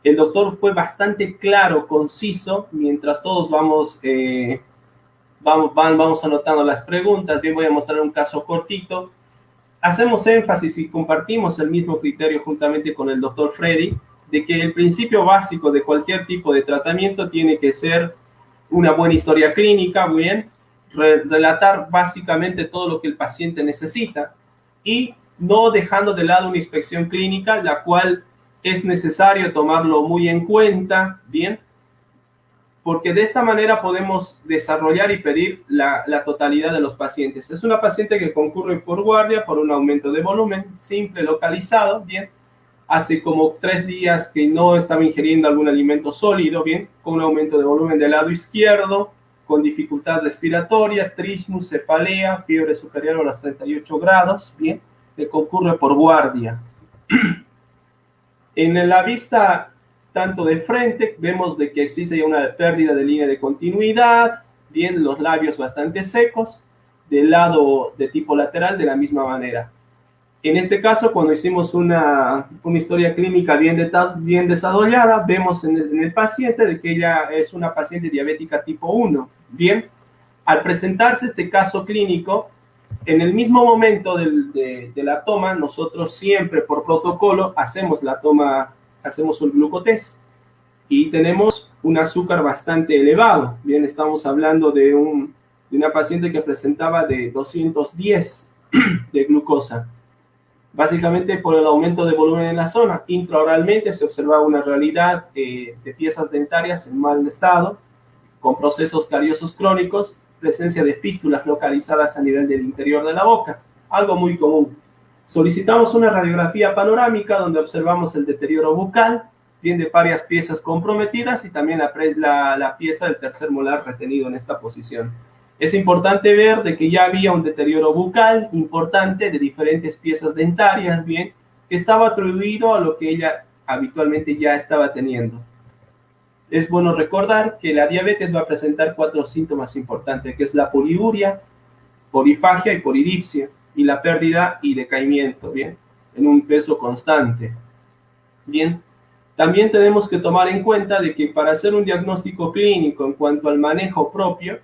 el doctor fue bastante claro, conciso, mientras todos vamos anotando las preguntas. Bien, voy a mostrar un caso cortito. Hacemos énfasis y compartimos el mismo criterio juntamente con el doctor Freddy, de que el principio básico de cualquier tipo de tratamiento tiene que ser una buena historia clínica, bien, relatar básicamente todo lo que el paciente necesita y no dejando de lado una inspección clínica, la cual es necesario tomarlo muy en cuenta, bien, porque de esta manera podemos desarrollar y pedir la totalidad de los pacientes. Es una paciente que concurre por guardia por un aumento de volumen simple, localizado, bien. Hace como 3 días que no estaba ingiriendo algún alimento sólido, bien, con un aumento de volumen del lado izquierdo, con dificultad respiratoria, trismus, cefalea, fiebre superior a los 38 grados, bien, que concurre por guardia. En la vista tanto de frente, vemos de que existe ya una pérdida de línea de continuidad, bien, los labios bastante secos, del lado de tipo lateral de la misma manera. En este caso, cuando hicimos una historia clínica bien desarrollada, vemos en el paciente de que ella es una paciente diabética tipo 1. Bien, al presentarse este caso clínico, en el mismo momento de la toma, nosotros siempre por protocolo hacemos la toma, hacemos un glucotest y tenemos un azúcar bastante elevado. Bien, estamos hablando de una paciente que presentaba de 210 de glucosa. Básicamente por el aumento de volumen en la zona. Intraoralmente se observaba una realidad de piezas dentarias en mal estado, con procesos cariosos crónicos, presencia de fístulas localizadas a nivel del interior de la boca, algo muy común. Solicitamos una radiografía panorámica donde observamos el deterioro bucal, bien de varias piezas comprometidas y también la pieza del tercer molar retenido en esta posición. Es importante ver de que ya había un deterioro bucal importante de diferentes piezas dentarias, bien, que estaba atribuido a lo que ella habitualmente ya estaba teniendo. Es bueno recordar que la diabetes va a presentar 4 síntomas importantes, que es la poliuria, polifagia y polidipsia, y la pérdida y decaimiento, bien, en un peso constante. Bien, también tenemos que tomar en cuenta de que para hacer un diagnóstico clínico en cuanto al manejo propio,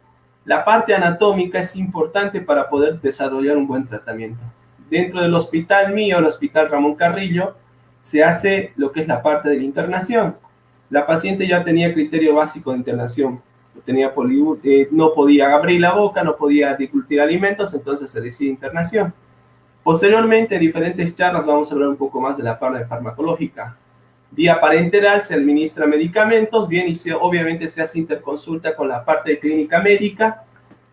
la parte anatómica es importante para poder desarrollar un buen tratamiento. Dentro del hospital mío, el Hospital Ramón Carrillo, se hace lo que es la parte de la internación. La paciente ya tenía criterio básico de internación. No podía abrir la boca, no podía deglutir alimentos, entonces se decide internación. Posteriormente, en diferentes charlas, vamos a hablar un poco más de la parte farmacológica. Vía parenteral se administra medicamentos, bien, y obviamente se hace interconsulta con la parte de clínica médica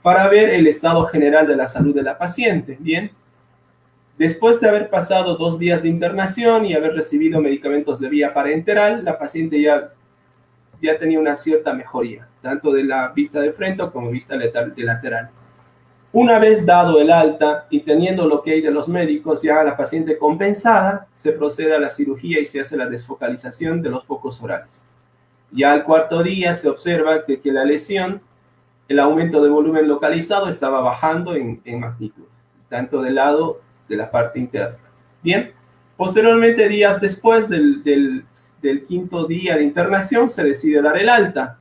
para ver el estado general de la salud de la paciente, bien. Después de haber pasado 2 días de internación y haber recibido medicamentos de vía parenteral, la paciente ya tenía una cierta mejoría, tanto de la vista de frente como vista lateral. Una vez dado el alta y teniendo lo que hay de los médicos, ya la paciente compensada, se procede a la cirugía y se hace la desfocalización de los focos orales. Ya al 4.º día se observa que la lesión, el aumento de volumen localizado estaba bajando en magnitud, tanto del lado de la parte interna. Bien, posteriormente, días después del 5.º día de internación, se decide dar el alta.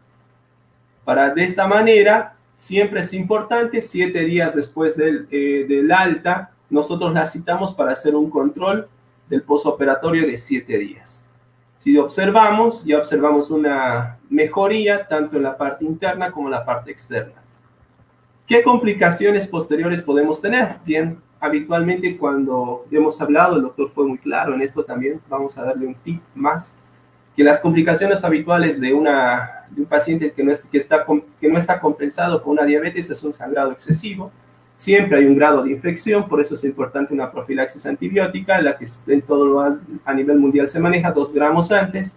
De esta manera, siempre es importante, 7 días después del alta, nosotros la citamos para hacer un control del posoperatorio de 7 días. Si ya observamos una mejoría tanto en la parte interna como en la parte externa. ¿Qué complicaciones posteriores podemos tener? Bien, habitualmente cuando hemos hablado, el doctor fue muy claro en esto también, vamos a darle un tip más, que las complicaciones habituales de un paciente que no está compensado con una diabetes es un sangrado excesivo. Siempre hay un grado de infección, por eso es importante una profilaxis antibiótica, la que en todo a nivel mundial se maneja 2 gramos antes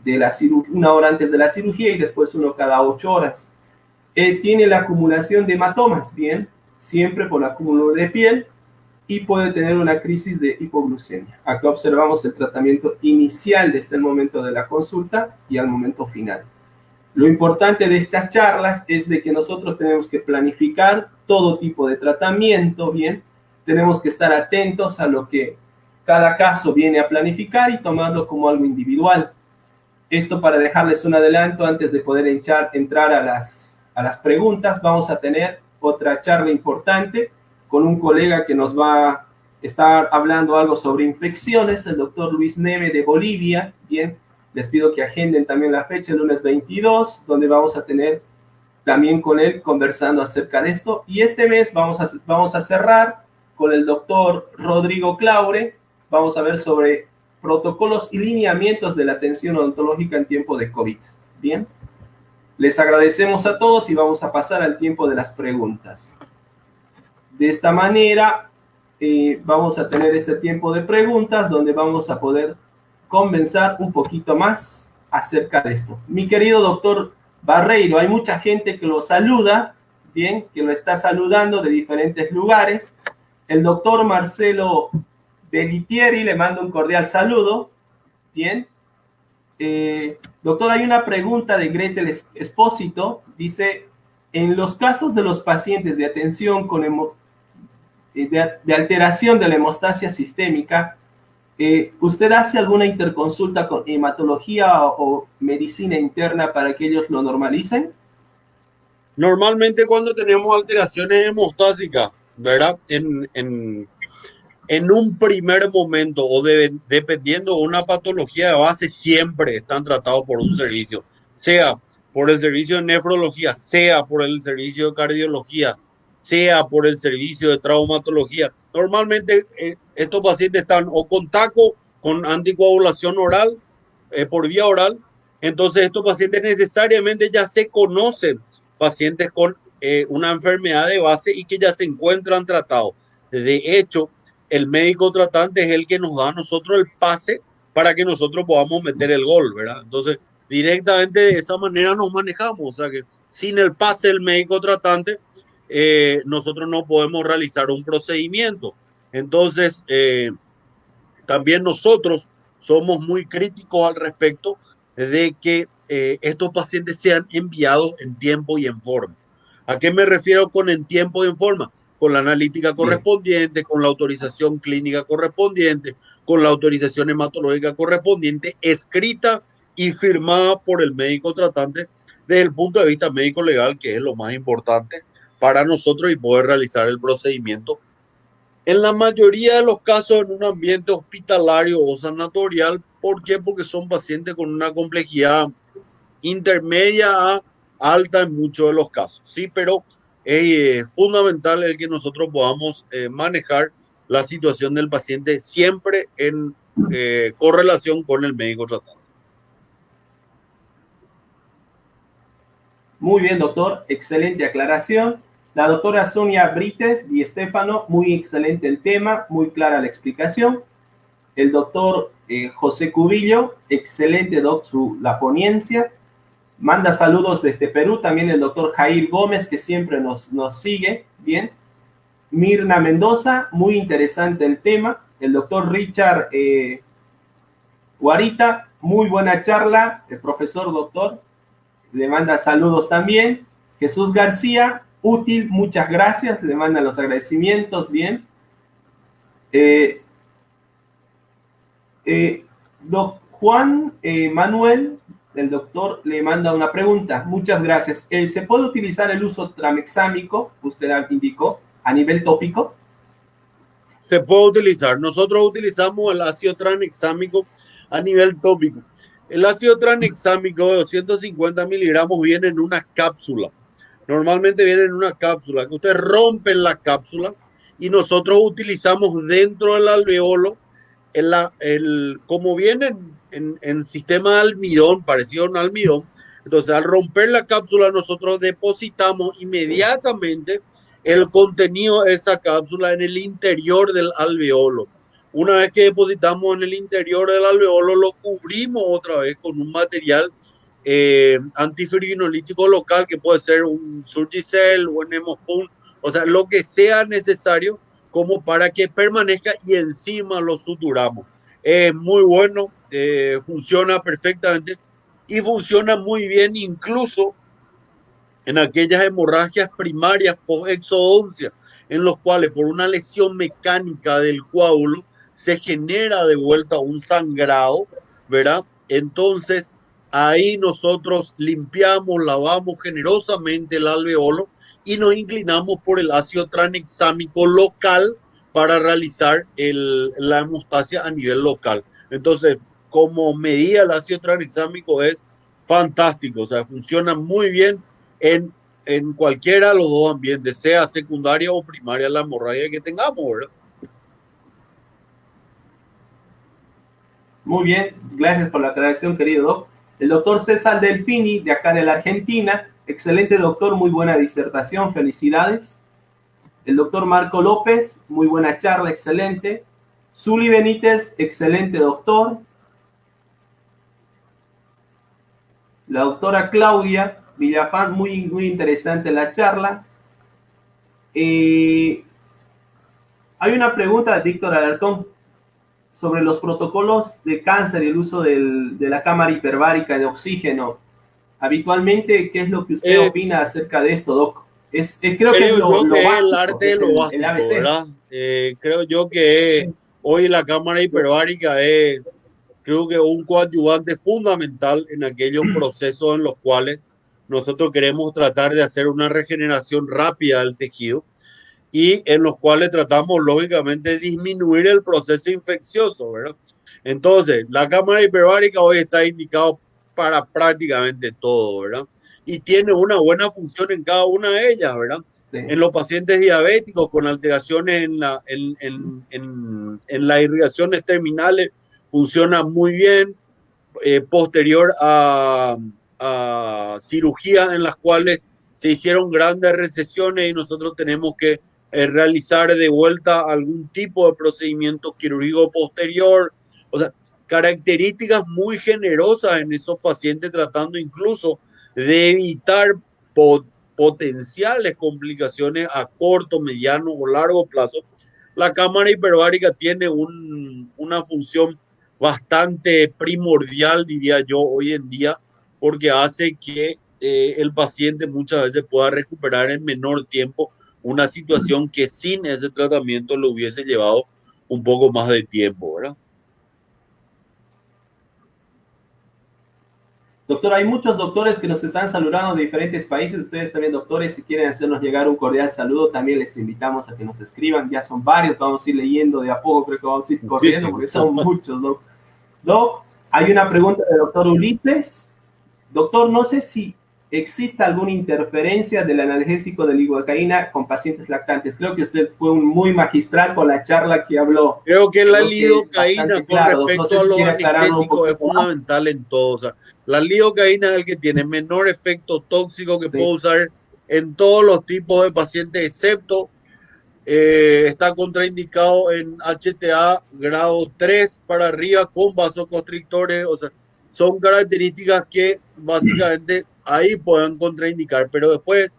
de la cirugía, 1 hora antes de la cirugía y después 1 cada 8 horas. Tiene la acumulación de hematomas, bien, siempre por acúmulo de piel, y puede tener una crisis de hipoglucemia. Acá observamos el tratamiento inicial desde el momento de la consulta y al momento final. Lo importante de estas charlas es de que nosotros tenemos que planificar todo tipo de tratamiento, bien, tenemos que estar atentos a lo que cada caso viene a planificar y tomarlo como algo individual. Esto para dejarles un adelanto antes de poder entrar a las preguntas. Vamos a tener otra charla importante con un colega que nos va a estar hablando algo sobre infecciones, el doctor Luis Neme de Bolivia. Bien, les pido que agenden también la fecha, el lunes 22, donde vamos a tener también con él conversando acerca de esto. Y este mes vamos a cerrar con el doctor Rodrigo Claure. Vamos a ver sobre protocolos y lineamientos de la atención odontológica en tiempo de COVID. Bien, les agradecemos a todos y vamos a pasar al tiempo de las preguntas. De esta manera, vamos a tener este tiempo de preguntas donde vamos a poder conversar un poquito más acerca de esto. Mi querido doctor Barreiro, hay mucha gente que lo saluda, bien, que lo está saludando de diferentes lugares. El doctor Marcelo Bellitieri le mando un cordial saludo. Bien. Doctor, hay una pregunta de Gretel Espósito. Dice, en los casos de los pacientes de atención con de alteración de la hemostasia sistémica, ¿usted hace alguna interconsulta con hematología o medicina interna para que ellos lo normalicen? Normalmente cuando tenemos alteraciones hemostásicas, ¿verdad? En un primer momento o dependiendo de una patología de base, siempre están tratados por un servicio, sea por el servicio de nefrología, sea por el servicio de cardiología, sea por el servicio de traumatología. Normalmente estos pacientes están o con TACO, con anticoagulación oral, por vía oral. Entonces estos pacientes necesariamente ya se conocen, pacientes con una enfermedad de base y que ya se encuentran tratados. De hecho, el médico tratante es el que nos da a nosotros el pase para que nosotros podamos meter el gol, ¿verdad? Entonces, directamente de esa manera nos manejamos. O sea que sin el pase del médico tratante, nosotros no podemos realizar un procedimiento. Entonces, también nosotros somos muy críticos al respecto de que estos pacientes sean enviados en tiempo y en forma. ¿A qué me refiero con en tiempo y en forma? Con la analítica correspondiente, con la autorización clínica correspondiente, con la autorización hematológica correspondiente, escrita y firmada por el médico tratante desde el punto de vista médico legal, que es lo más importante para nosotros y poder realizar el procedimiento. En la mayoría de los casos en un ambiente hospitalario o sanatorial. ¿Por qué? Porque son pacientes con una complejidad intermedia a alta en muchos de los casos, sí, pero es fundamental el que nosotros podamos manejar la situación del paciente siempre en correlación con el médico tratante. Muy bien, doctor, excelente aclaración. La doctora Sonia Brites Di Stefano, muy excelente el tema, muy clara la explicación. El doctor José Cubillo, excelente, la ponencia. Manda saludos desde Perú, también el doctor Jair Gómez, que siempre nos sigue, bien. Mirna Mendoza, muy interesante el tema. El doctor Richard Guarita, muy buena charla. El profesor doctor le manda saludos también. Jesús García, útil, muchas gracias, le mandan los agradecimientos, bien. Juan Manuel, el doctor, le manda una pregunta. Muchas gracias. ¿Se puede utilizar el uso tranexámico, usted indicó, a nivel tópico? Se puede utilizar. Nosotros utilizamos el ácido tranexámico a nivel tópico. El ácido tranexámico de 250 miligramos viene en una cápsula. Normalmente viene en una cápsula, que usted rompe la cápsula y nosotros utilizamos dentro del alveolo, como viene en sistema de almidón, parecido a un almidón. Entonces, al romper la cápsula, nosotros depositamos inmediatamente el contenido de esa cápsula en el interior del alveolo. Una vez que depositamos en el interior del alveolo, lo cubrimos otra vez con un material antifibrinolítico local, que puede ser un Surgicel o un Hemospun, o sea, lo que sea necesario como para que permanezca, y encima lo suturamos. Es muy bueno, funciona perfectamente y funciona muy bien incluso en aquellas hemorragias primarias post-exodoncia, en los cuales por una lesión mecánica del coágulo se genera de vuelta un sangrado, ¿verdad? Entonces, ahí nosotros limpiamos, lavamos generosamente el alveolo y nos inclinamos por el ácido tranexámico local para realizar la hemostasia a nivel local. Entonces, como medida el ácido tranexámico es fantástico, o sea, funciona muy bien en cualquiera de los dos ambientes, sea secundaria o primaria la hemorragia que tengamos, ¿verdad? Muy bien, gracias por la aclaración, querido doc. El doctor César Delfini, de acá de la Argentina, excelente doctor, muy buena disertación, felicidades. El doctor Marco López, muy buena charla, excelente. Zuli Benítez, excelente doctor. La doctora Claudia Villafán, muy interesante la charla. Hay una pregunta de Víctor Alarcón sobre los protocolos de cáncer y el uso de la cámara hiperbárica de oxígeno. Habitualmente, ¿qué es lo que usted opina acerca de esto, Doc? Creo que es lo que básico, es el arte de lo básico, el ABC. ¿verdad? Creo yo que hoy la cámara hiperbárica es, creo que un coadyuvante fundamental en aquellos procesos en los cuales nosotros queremos tratar de hacer una regeneración rápida del tejido y en los cuales tratamos lógicamente de disminuir el proceso infeccioso, ¿verdad? Entonces, la cámara hiperbárica hoy está indicado para prácticamente todo, ¿verdad? Y tiene una buena función en cada una de ellas, ¿verdad? Sí. En los pacientes diabéticos con alteraciones en las irrigaciones terminales funciona muy bien. Posterior a cirugías en las cuales se hicieron grandes recesiones y nosotros tenemos que realizar de vuelta algún tipo de procedimiento quirúrgico posterior. O sea, características muy generosas en esos pacientes, tratando incluso de evitar potenciales complicaciones a corto, mediano o largo plazo. La cámara hiperbárica tiene una función bastante primordial, diría yo, hoy en día, porque hace que el paciente muchas veces pueda recuperar en menor tiempo una situación que sin ese tratamiento le hubiese llevado un poco más de tiempo, ¿verdad? Doctor, hay muchos doctores que nos están saludando de diferentes países. Ustedes también, doctores, si quieren hacernos llegar un cordial saludo, también les invitamos a que nos escriban. Ya son varios, vamos a ir leyendo de a poco, creo que vamos a ir corriendo porque son muchos, Doc. Doc, hay una pregunta del doctor Ulises. Doctor, no sé si existe alguna interferencia del analgésico de lidocaína con pacientes lactantes. Creo que usted fue muy magistral con la charla que habló. Creo que la lidocaína con respecto a los anestésicos es fundamental en todo. O sea, la lidocaína es el que tiene menor efecto tóxico que puedo usar en todos los tipos de pacientes, excepto está contraindicado en HTA grado 3 para arriba con vasoconstrictores. O sea, son características que básicamente ahí puedan contraindicar, pero después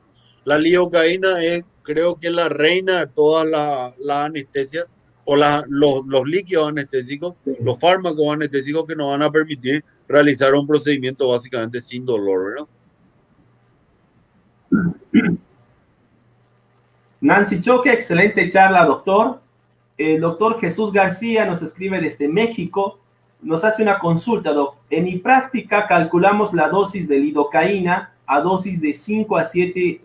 la lidocaína es, creo que la reina de todas las anestesias o los líquidos anestésicos, los fármacos anestésicos que nos van a permitir realizar un procedimiento básicamente sin dolor, ¿verdad? Nancy Choque, excelente charla, doctor. El doctor Jesús García nos escribe desde México. Nos hace una consulta, doc. En mi práctica calculamos la dosis de lidocaína a dosis de 5 a 7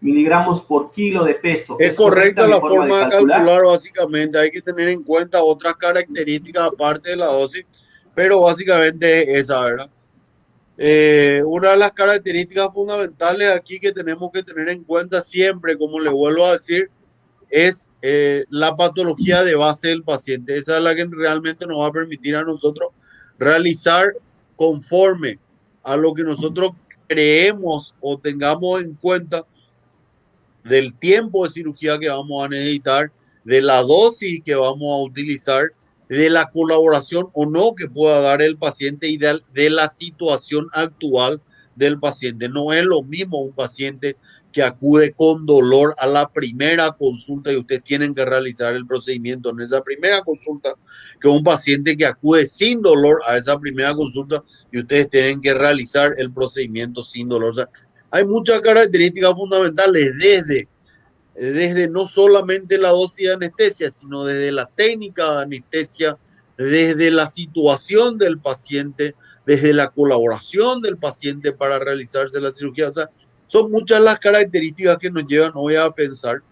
miligramos por kilo de peso. Es correcta la forma de calcular, básicamente. Hay que tener en cuenta otras características aparte de la dosis, pero básicamente es esa, ¿verdad? Una de las características fundamentales aquí que tenemos que tener en cuenta siempre, como le vuelvo a decir, es la patología de base del paciente. Esa es la que realmente nos va a permitir a nosotros realizar conforme a lo que nosotros creemos o tengamos en cuenta del tiempo de cirugía que vamos a necesitar, de la dosis que vamos a utilizar, de la colaboración o no que pueda dar el paciente y de la situación actual del paciente. No es lo mismo un paciente que acude con dolor a la primera consulta y ustedes tienen que realizar el procedimiento en esa primera consulta, que un paciente que acude sin dolor a esa primera consulta y ustedes tienen que realizar el procedimiento sin dolor. O sea, hay muchas características fundamentales desde desde no solamente la dosis de anestesia, sino desde la técnica de anestesia, desde la situación del paciente, desde la colaboración del paciente para realizarse la cirugía. O sea, son muchas las características que nos llevan hoy a pensar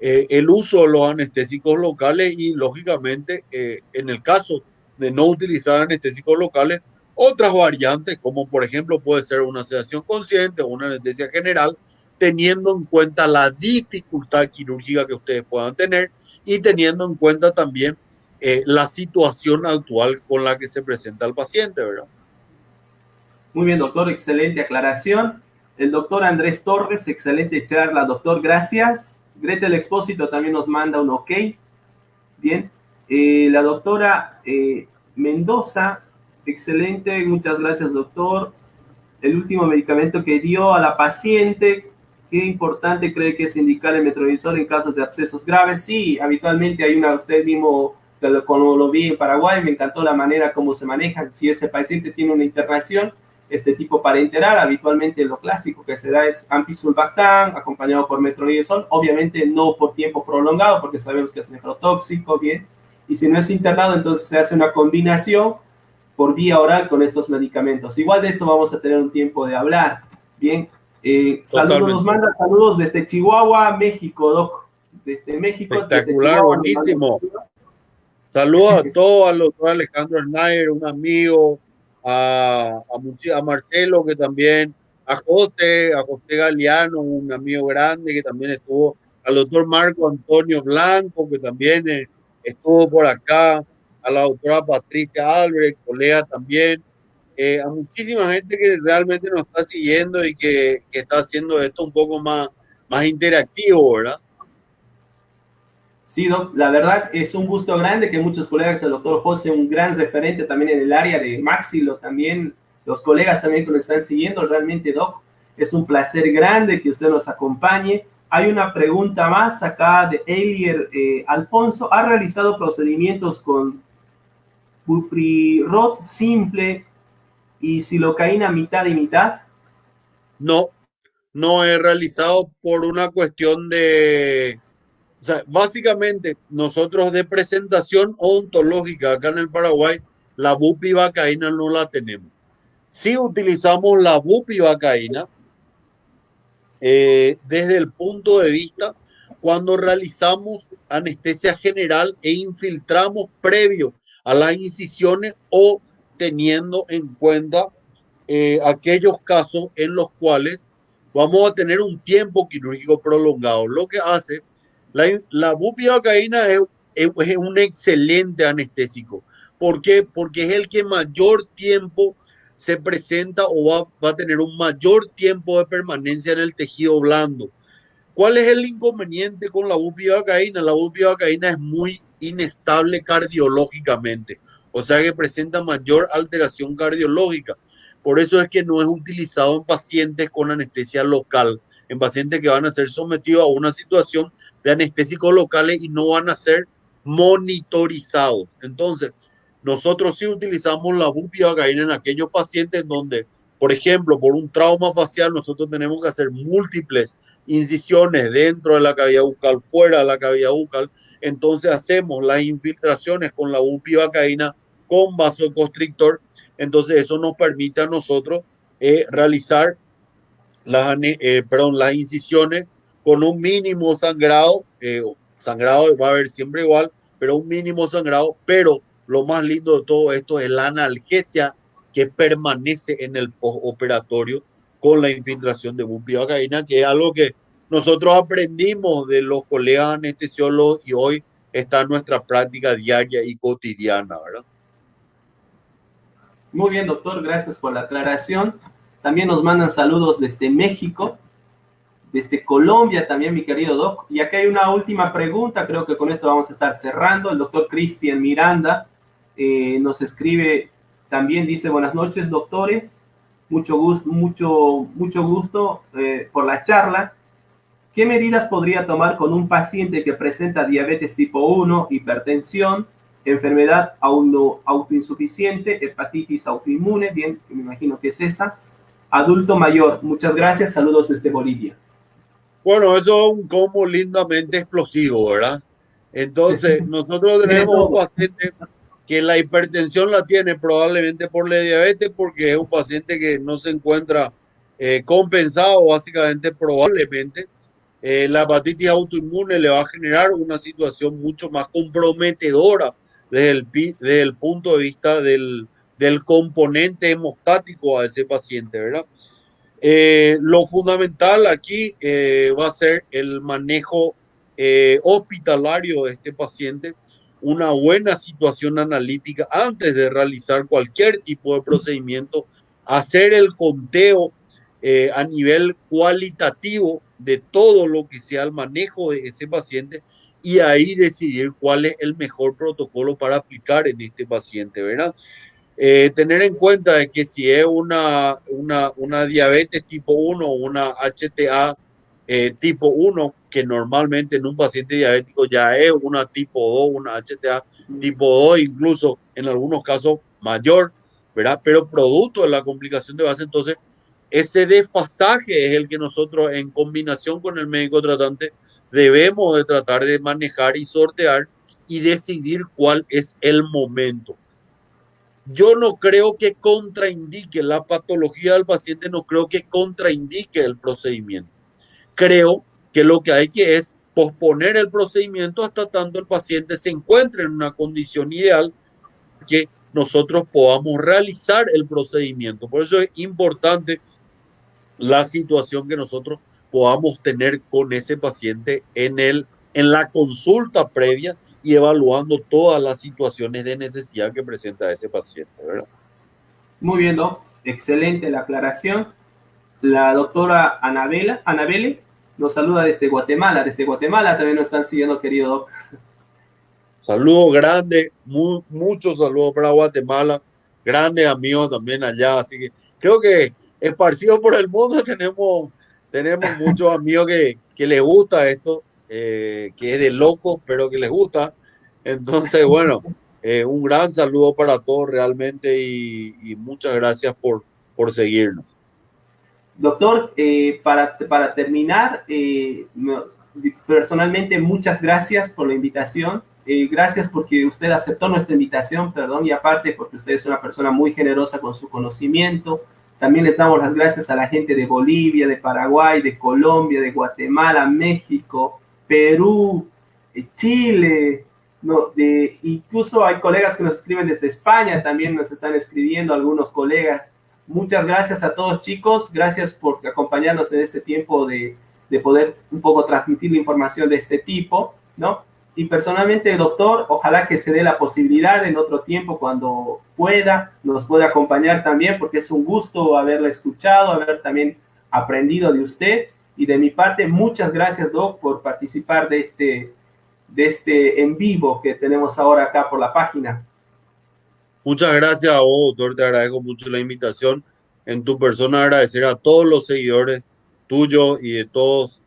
el uso de los anestésicos locales y, lógicamente, en el caso de no utilizar anestésicos locales, otras variantes, como por ejemplo puede ser una sedación consciente o una anestesia general, teniendo en cuenta la dificultad quirúrgica que ustedes puedan tener y teniendo en cuenta también la situación actual con la que se presenta el paciente, ¿verdad? Muy bien, doctor, excelente aclaración. El doctor Andrés Torres, excelente charla, doctor, gracias. Gretel Expósito también nos manda un ok. Bien. La doctora Mendoza, excelente, muchas gracias, doctor. El último medicamento que dio a la paciente, qué importante cree que es indicar el metronidazol en casos de abscesos graves. Sí, habitualmente hay una, usted mismo, como lo vi en Paraguay, me encantó la manera como se maneja. Si ese paciente tiene una internación, este tipo parenteral, habitualmente lo clásico que se da es ampisulbactam acompañado por metronidazol, obviamente no por tiempo prolongado porque sabemos que es nefrotóxico, bien, y si no es internado, entonces se hace una combinación por vía oral con estos medicamentos. Igual de esto vamos a tener un tiempo de hablar. Bien, saludos, nos manda saludos desde Chihuahua, México, Doc. Desde México, espectacular, desde Chihuahua, buenísimo. Saludos a todos, al doctor Alejandro Schneider, un amigo, a Marcelo, que también, a José Galeano, un amigo grande que también estuvo, al doctor Marco Antonio Blanco, que también estuvo por acá, a la doctora Patricia Albrecht, colega también, a muchísima gente que realmente nos está siguiendo y que está haciendo esto un poco más interactivo, ¿verdad? Sí, Doc, la verdad es un gusto grande que muchos colegas, el doctor José, un gran referente también en el área de Maxilo, también los colegas también que nos están siguiendo, realmente, Doc, es un placer grande que usted nos acompañe. Hay una pregunta más acá de Elier Alfonso. ¿Ha realizado procedimientos con Buprirot simple y silocaína mitad y mitad? No, no he realizado por una cuestión de, o sea, básicamente nosotros de presentación odontológica acá en el Paraguay, la bupivacaína no la tenemos. Sí utilizamos la bupivacaína desde el punto de vista cuando realizamos anestesia general e infiltramos previo a las incisiones o teniendo en cuenta aquellos casos en los cuales vamos a tener un tiempo quirúrgico prolongado. Lo que hace la bupivacaína es un excelente anestésico. ¿Por qué? Porque es el que mayor tiempo se presenta o va a tener un mayor tiempo de permanencia en el tejido blando. ¿Cuál es el inconveniente con la bupivacaína? La bupivacaína es muy inestable cardiológicamente, o sea que presenta mayor alteración cardiológica. Por eso es que no es utilizado en pacientes con anestesia local, en pacientes que van a ser sometidos a una situación de anestésicos locales y no van a ser monitorizados. Entonces, nosotros sí utilizamos la bupivacaína en aquellos pacientes donde, por ejemplo, por un trauma facial, nosotros tenemos que hacer múltiples incisiones dentro de la cavidad bucal, fuera de la cavidad bucal. Entonces hacemos las infiltraciones con la bupivacaína con vasoconstrictor. Entonces eso nos permite a nosotros realizar las incisiones con un mínimo sangrado. Sangrado va a haber siempre igual, pero un mínimo sangrado. Pero lo más lindo de todo esto es la analgesia que permanece en el postoperatorio con la infiltración de bupivacaína, que es algo que nosotros aprendimos de los colegas anestesiólogos y hoy está en nuestra práctica diaria y cotidiana, ¿verdad? Muy bien, doctor, gracias por la aclaración. También nos mandan saludos desde México, desde Colombia también, mi querido doc. Y aquí hay una última pregunta, creo que con esto vamos a estar cerrando. El doctor Cristian Miranda nos escribe también, dice, buenas noches, doctores. Mucho gusto por la charla. ¿Qué medidas podría tomar con un paciente que presenta diabetes tipo 1, hipertensión, enfermedad autoinsuficiente, hepatitis autoinmune? Bien, me imagino que es esa. Adulto mayor. Muchas gracias. Saludos desde Bolivia. Bueno, eso es un combo lindamente explosivo, ¿verdad? Entonces, nosotros Tiene tenemos un todo. paciente que la hipertensión la tiene probablemente por la diabetes, porque es un paciente que no se encuentra compensado, básicamente, probablemente. La hepatitis autoinmune le va a generar una situación mucho más comprometedora desde el punto de vista del componente hemostático a ese paciente, ¿verdad? Lo fundamental aquí va a ser el manejo hospitalario de este paciente, una buena situación analítica antes de realizar cualquier tipo de procedimiento, hacer el conteo a nivel cualitativo de todo lo que sea el manejo de ese paciente y ahí decidir cuál es el mejor protocolo para aplicar en este paciente, ¿verdad? Tener en cuenta de que si es una diabetes tipo 1 o una HTA tipo 1, que normalmente en un paciente diabético ya es una tipo 2, una HTA tipo 2, incluso en algunos casos mayor, ¿verdad? Pero producto de la complicación de base, entonces ese desfasaje es el que nosotros en combinación con el médico tratante debemos de tratar de manejar y sortear y decidir cuál es el momento. Yo no creo que contraindique la patología del paciente, no creo que contraindique el procedimiento. Creo que lo que hay que es posponer el procedimiento hasta tanto el paciente se encuentre en una condición ideal que nosotros podamos realizar el procedimiento. Por eso es importante la situación que nosotros podamos tener con ese paciente en la consulta previa y evaluando todas las situaciones de necesidad que presenta ese paciente, ¿verdad? Muy bien, Doc. Excelente la aclaración. La doctora Anabele nos saluda desde Guatemala. Desde Guatemala también nos están siguiendo, querido Doc. Saludos grandes, muchos saludos para Guatemala, grandes amigos también allá, así que creo que esparcidos por el mundo tenemos muchos amigos que les gusta esto, que es de locos, pero que les gusta. Entonces, bueno, un gran saludo para todos realmente y muchas gracias por seguirnos. Doctor, para terminar, personalmente muchas gracias por la invitación. Gracias porque usted aceptó nuestra invitación, perdón, y aparte porque usted es una persona muy generosa con su conocimiento. También les damos las gracias a la gente de Bolivia, de Paraguay, de Colombia, de Guatemala, México, Perú, Chile, no, incluso hay colegas que nos escriben desde España, también nos están escribiendo algunos colegas. Muchas gracias a todos, chicos. Gracias por acompañarnos en este tiempo de poder un poco transmitir la información de este tipo, ¿no? Y personalmente, doctor, ojalá que se dé la posibilidad en otro tiempo, cuando pueda, nos pueda acompañar también, porque es un gusto haberla escuchado, haber también aprendido de usted. Y de mi parte, muchas gracias, Doc, por participar de este en vivo que tenemos ahora acá por la página. Muchas gracias a vos, doctor. Te agradezco mucho la invitación. En tu persona, agradecer a todos los seguidores tuyos y de todos,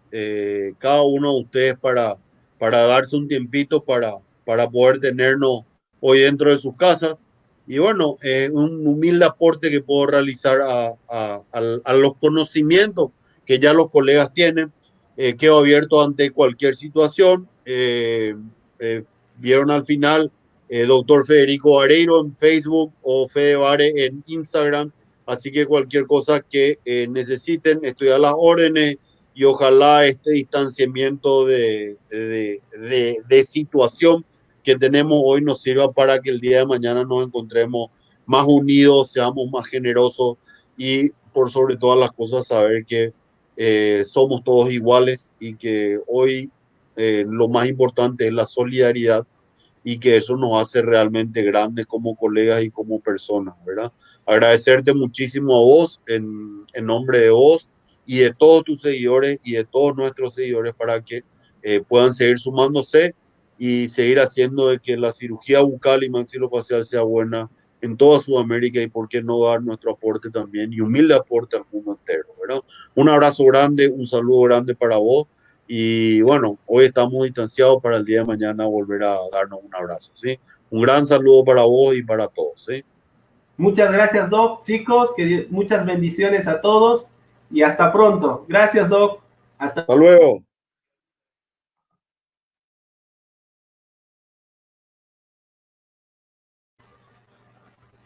cada uno de ustedes para darse un tiempito para poder tenernos hoy dentro de sus casas. Y bueno, un humilde aporte que puedo realizar a los conocimientos que ya los colegas tienen. Quedo abierto ante cualquier situación. Vieron al final doctor Federico Areiro en Facebook o Fedevare en Instagram. Así que cualquier cosa que necesiten, estoy a las órdenes y ojalá este distanciamiento de situación que tenemos hoy nos sirva para que el día de mañana nos encontremos más unidos, seamos más generosos y por sobre todas las cosas saber que somos todos iguales y que hoy lo más importante es la solidaridad y que eso nos hace realmente grandes como colegas y como personas, ¿verdad? Agradecerte muchísimo a vos, en nombre de vos y de todos tus seguidores y de todos nuestros seguidores para que puedan seguir sumándose y seguir haciendo de que la cirugía bucal y maxilofacial sea buena en toda Sudamérica y por qué no dar nuestro aporte también y humilde aporte al mundo entero, ¿verdad? Un abrazo grande, un saludo grande para vos y bueno, hoy estamos distanciados para el día de mañana volver a darnos un abrazo, ¿sí? Un gran saludo para vos y para todos, ¿sí? Muchas gracias, Doc. Chicos, muchas bendiciones a todos y hasta pronto. Gracias, Doc. Hasta Hasta luego.